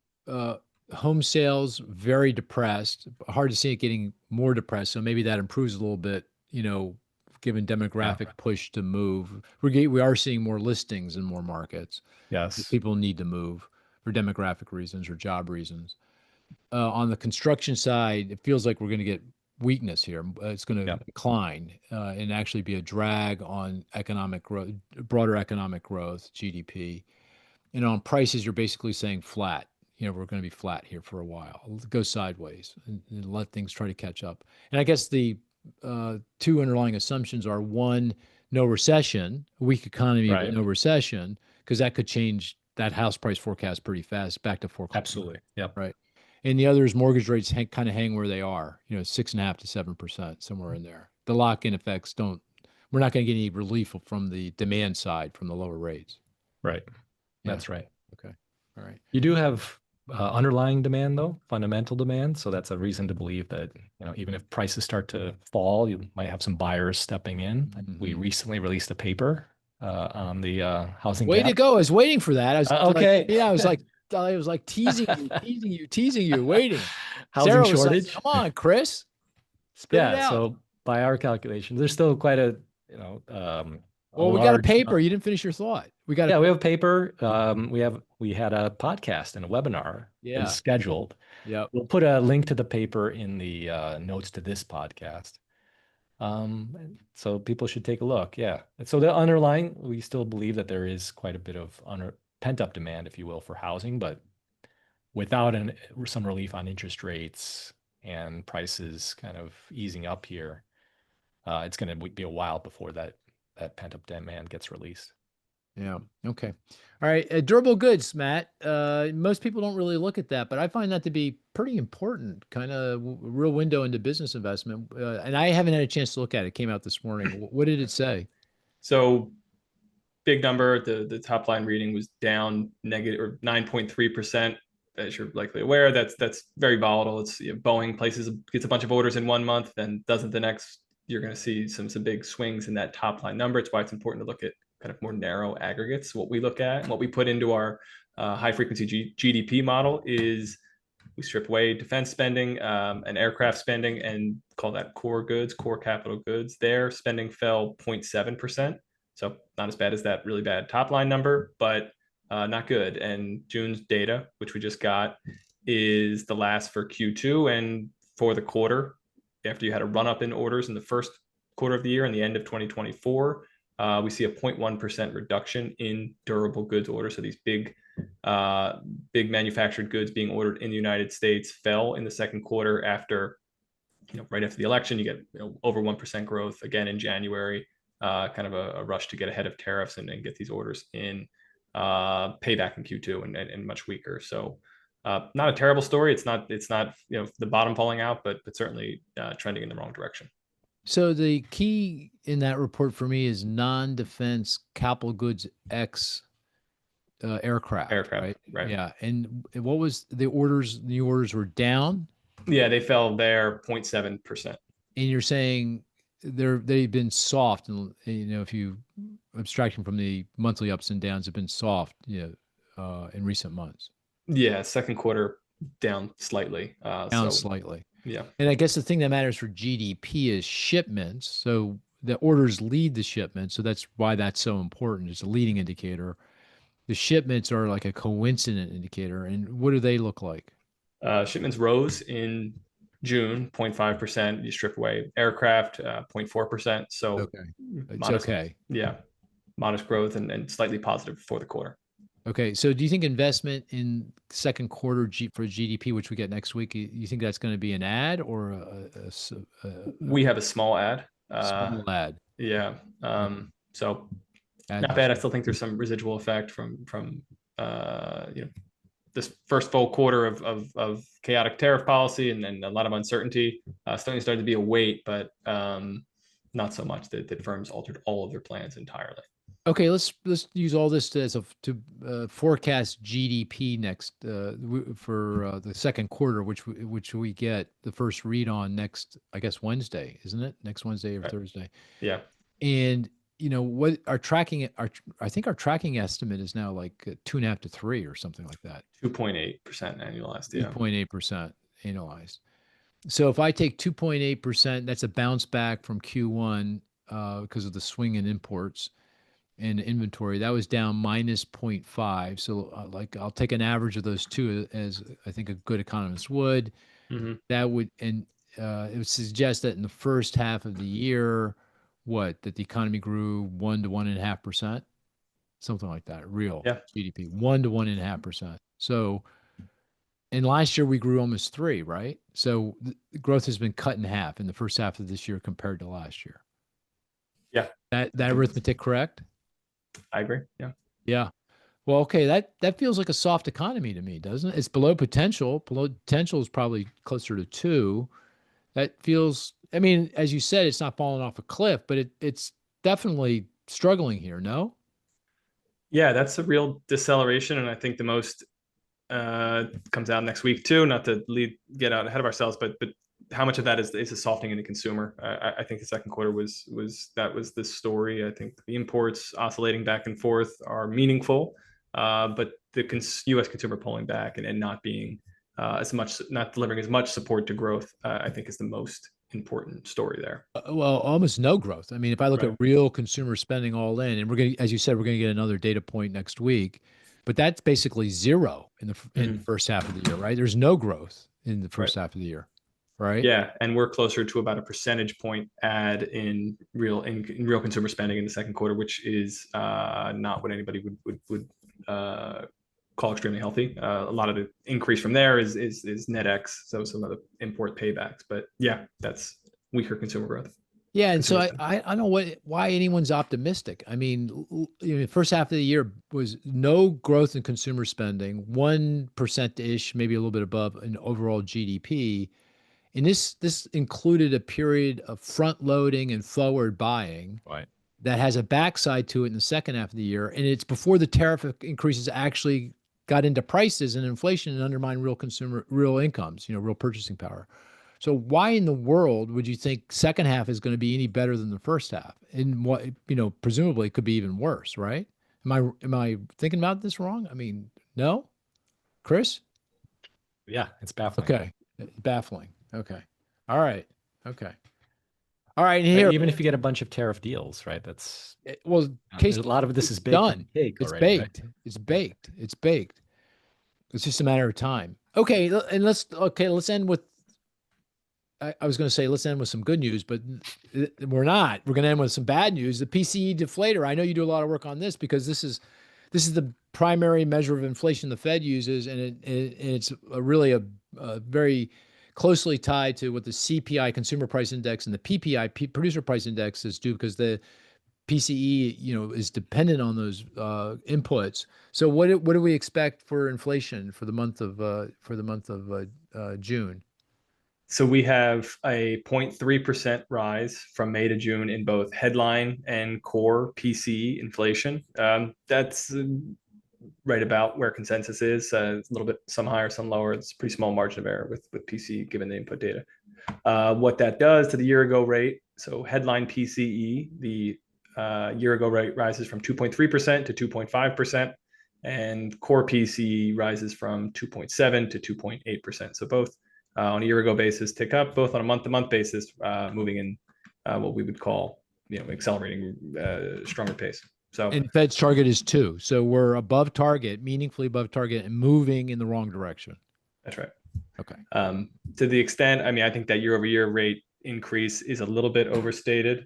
home sales very depressed. Hard to see it getting more depressed. So maybe that improves a little bit, given demographic push to move. We are seeing more listings in more markets. Yes. People need to move for demographic reasons or job reasons. On the construction side, it feels like we're going to get weakness here. It's going to decline and actually be a drag on economic growth, broader economic growth, GDP. On prices, you're basically saying flat. We're going to be flat here for a while. Go sideways and let things try to catch up. And I guess the two underlying assumptions are: one, no recession, a weak economy, but no recession, because that could change that house price forecast pretty fast back to foreclosure. Absolutely. Yep. Right. And the other is mortgage rates kind of hang where they are, 6.5% to 7%, somewhere in there. The lock-in effects we're not going to get any relief from the demand side from the lower rates. Right. That's right. Okay. All right. You do have underlying demand, though, fundamental demand. So that's a reason to believe that, even if prices start to fall, you might have some buyers stepping in. Mm-hmm. We recently released a paper on the housing Way gap. to go. I was waiting for that. I was okay. I was like teasing you, waiting. Housing Sarah shortage. Was like, come on, Cris. Spit it out. So by our calculations, there's still quite a, well, we got a paper. You didn't finish your thought. We have a paper. We had a podcast and a webinar is scheduled. Yeah. We'll put a link to the paper in the notes to this podcast. So people should take a look. Yeah. So the underlying, we still believe that there is quite a bit of pent-up demand, if you will, for housing, but without some relief on interest rates and prices kind of easing up here, it's going to be a while before that pent-up demand gets released. Yeah. Okay. All right. Durable goods, Matt. Most people don't really look at that, but I find that to be pretty important, kind of real window into business investment. And I haven't had a chance to look at it. It came out this morning. What did it say? So big number. The top line reading was down negative or 9.3%. As you're likely aware, that's very volatile. It's Boeing gets a bunch of orders in 1 month, then doesn't the next. You're going to see some big swings in that top line number. It's why it's important to look at kind of more narrow aggregates. What we look at and what we put into our high frequency GDP model is we strip away defense spending and aircraft spending and call that core goods, core capital goods. Their spending fell 0.7%. So not as bad as that really bad top line number, but not good. And June's data, which we just got, is the last for Q2 and for the quarter. After you had a run up in orders in the first quarter of the year and the end of 2024, we see a 0.1% reduction in durable goods orders. So these big manufactured goods being ordered in the United States fell in the second quarter after, right after the election. You get over 1% growth again in January, kind of a rush to get ahead of tariffs and get these orders in, payback in Q2 and much weaker. So not a terrible story. It's not the bottom falling out, but certainly trending in the wrong direction. So the key in that report for me is non-defense capital goods x aircraft. Right? Yeah. And what was the orders? The orders were down? Yeah, they fell there 0.7%. And you're saying they've been soft, and if you abstracting from the monthly ups and downs, have been soft, in recent months. Yeah, second quarter down slightly. Slightly. Yeah. And I guess the thing that matters for GDP is shipments. So the orders lead the shipments. So that's why that's so important. It's a leading indicator. The shipments are like a coincident indicator. And what do they look like? Shipments rose in June, 0.5%. You strip away aircraft, 0.4%. So okay. It's modest, okay. Yeah. Modest growth and slightly positive for the quarter. Okay. So do you think investment in second quarter for GDP, which we get next week, you think that's going to be an ad or we have a small ad. Small ad. Yeah. So not bad. I still think there's some residual effect from this first full quarter of chaotic tariff policy and a lot of uncertainty. Starting to be a weight, but not so much that firms altered all of their plans entirely. Okay, let's use all this to forecast GDP next for the second quarter, which we get the first read on next, I guess Wednesday, isn't it? Next Wednesday or Right. Thursday. Yeah. And what I think our tracking estimate is now like 2.5 to 3 or something like that. 2.8% annualized. Yeah. 2.8% annualized. So if I take 2.8%, that's a bounce back from Q1 because of the swing in imports and inventory. That was down minus 0.5. So like I'll take an average of those two as I think a good economist would. Mm-hmm. That would, and it would suggest that in the first half of the year, that the economy grew 1 to 1.5%, something like that, real GDP, 1 to 1.5%. So, and last year we grew almost 3, right? So the growth has been cut in half in the first half of this year compared to last year. Yeah. That arithmetic correct? I agree. Yeah. Yeah. Well, okay, that feels like a soft economy to me, doesn't it? It's below potential. Below potential is probably closer to 2. That feels, I mean, as you said, it's not falling off a cliff, but it's definitely struggling here, no? Yeah, that's a real deceleration, and I think the most comes out next week too. Not to get out ahead of ourselves, but how much of that is a softening in the consumer? I think the second quarter was the story. I think the imports oscillating back and forth are meaningful, but the U.S. consumer pulling back and not being as much, not delivering as much support to growth, I think is the most important story there. Well, almost no growth. I mean, if I look at real consumer spending all in, and we're going to, as you said, we're going to get another data point next week, but that's basically zero in the first half of the year, right? There's no growth in the first half of the year, right? Yeah, and we're closer to about a percentage point add in real consumer spending in the second quarter, which is not what anybody would call extremely healthy. A lot of the increase from there is net X, so some of the import paybacks. But yeah, that's weaker consumer growth. Yeah, and so I don't know why anyone's optimistic. I mean, the first half of the year was no growth in consumer spending, 1% ish, maybe a little bit above in overall GDP. And this included a period of front loading and forward buying that has a backside to it in the second half of the year. And it's before the tariff increases actually got into prices and inflation and undermined real incomes, real purchasing power. So why in the world would you think second half is going to be any better than the first half? And what, presumably it could be even worse, right? Am I thinking about this wrong? I mean, no? Cris? Yeah, it's baffling. Okay. Baffling. Okay. All right. Okay. All right. Here, even if you get a bunch of tariff deals, right? That's a lot of this is baked done. It's already, baked. Right? It's baked. It's baked. It's just a matter of time. Okay, and let's end with. I was going to say let's end with some good news, but we're not. We're going to end with some bad news. The PCE deflator. I know you do a lot of work on this because this is the primary measure of inflation the Fed uses, and it's really a very closely tied to what the CPI, Consumer Price Index, and the PPI, Producer Price Indexes do, because the PCE, is dependent on those inputs. So what do we expect for inflation for the month of June? So we have a 0.3% rise from May to June in both headline and core PCE inflation. That's right about where consensus is. It's a little bit, some higher, some lower. It's a pretty small margin of error with PCE given the input data. What that does to the year ago rate. So headline PCE, the year ago rate rises from 2.3% to 2.5%, and core PCE rises from 2.7 to 2.8%. So both on a year ago basis tick up, both on a month to month basis, moving in what we would call accelerating stronger pace. So and Fed's target is 2. So we're above target, meaningfully above target, and moving in the wrong direction. That's right. Okay. To the extent, I mean, I think that year over year rate increase is a little bit overstated.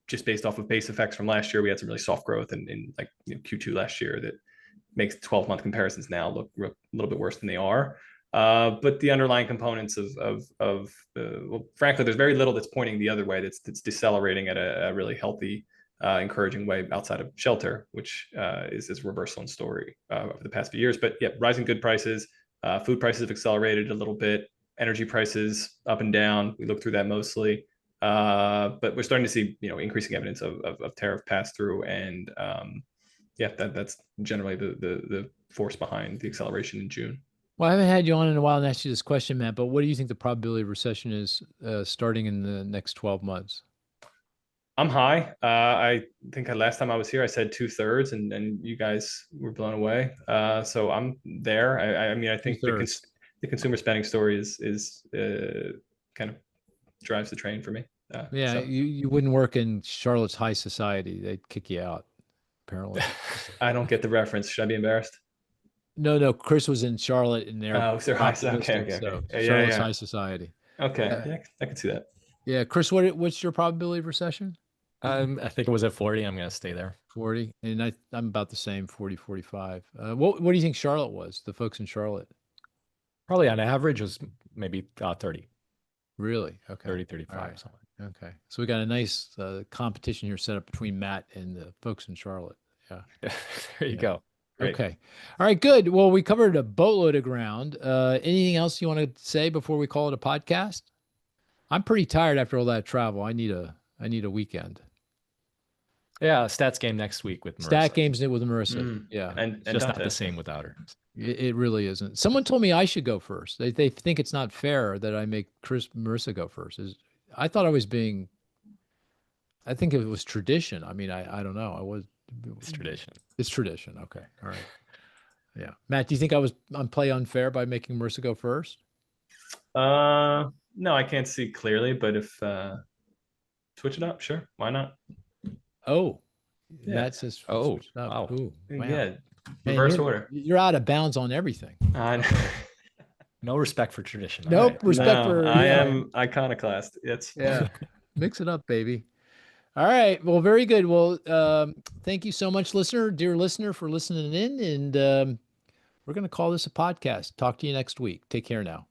Just based off of base effects from last year, we had some really soft growth in like Q2 last year that makes 12-month comparisons now look a little bit worse than they are. But the underlying components well, frankly, there's very little that's pointing the other way. That's decelerating at a really healthy, encouraging way outside of shelter, which is this reversal in story over the past few years. But yeah, rising good prices, food prices have accelerated a little bit. Energy prices up and down. We look through that mostly. But we're starting to see, increasing evidence of tariff pass through, and yeah, that's generally the force behind the acceleration in June. Well, I haven't had you on in a while and asked you this question, Matt, but what do you think the probability of recession is starting in the next 12 months? I'm high. I think last time I was here, I said 2/3, and you guys were blown away. So I'm there. I mean, I think the consumer spending story is kind of drives the train for me. Yeah, so. you wouldn't work in Charlotte's high society. They'd kick you out, apparently. I don't get the reference. Should I be embarrassed? No. Cris was in Charlotte in there. Oh, so okay. So Charlotte's high society. Okay, yeah, I can see that. Yeah, Cris, what's your probability of recession? I think it was at 40. I'm going to stay there. 40, and I'm about the same, 40, 45. What do you think Charlotte was? The folks in Charlotte? Probably on average was maybe 30. Really? Okay. 30, 35 right. something. Okay. So we got a nice competition here set up between Matt and the folks in Charlotte. Yeah. There you go. Great. Okay. All right, good. Well, we covered a boatload of ground. Anything else you want to say before we call it a podcast? I'm pretty tired after all that travel. I need a weekend. Yeah, stats game next week with Marissa. Stat games with Marissa. Yeah. And it's just not the same without her. It really isn't. Someone told me I should go first. They think it's not fair that I make Marissa go first. I thought I was being. I think it was tradition. I mean, I don't know. It's tradition. It's tradition. Okay. All right. Yeah. Matt, do you think I'm play unfair by making Marissa go first? No, I can't see clearly, but if switch it up, sure. Why not? Oh. Yeah. Matt says wow. Ooh, wow. Yeah. Reverse order. You're out of bounds on everything. No respect for tradition. Nope. Right. Respect for. I am iconoclast. Yeah. Mix it up, baby. All right. Well, very good. Well, thank you so much, dear listener, for listening in. And we're going to call this a podcast. Talk to you next week. Take care now.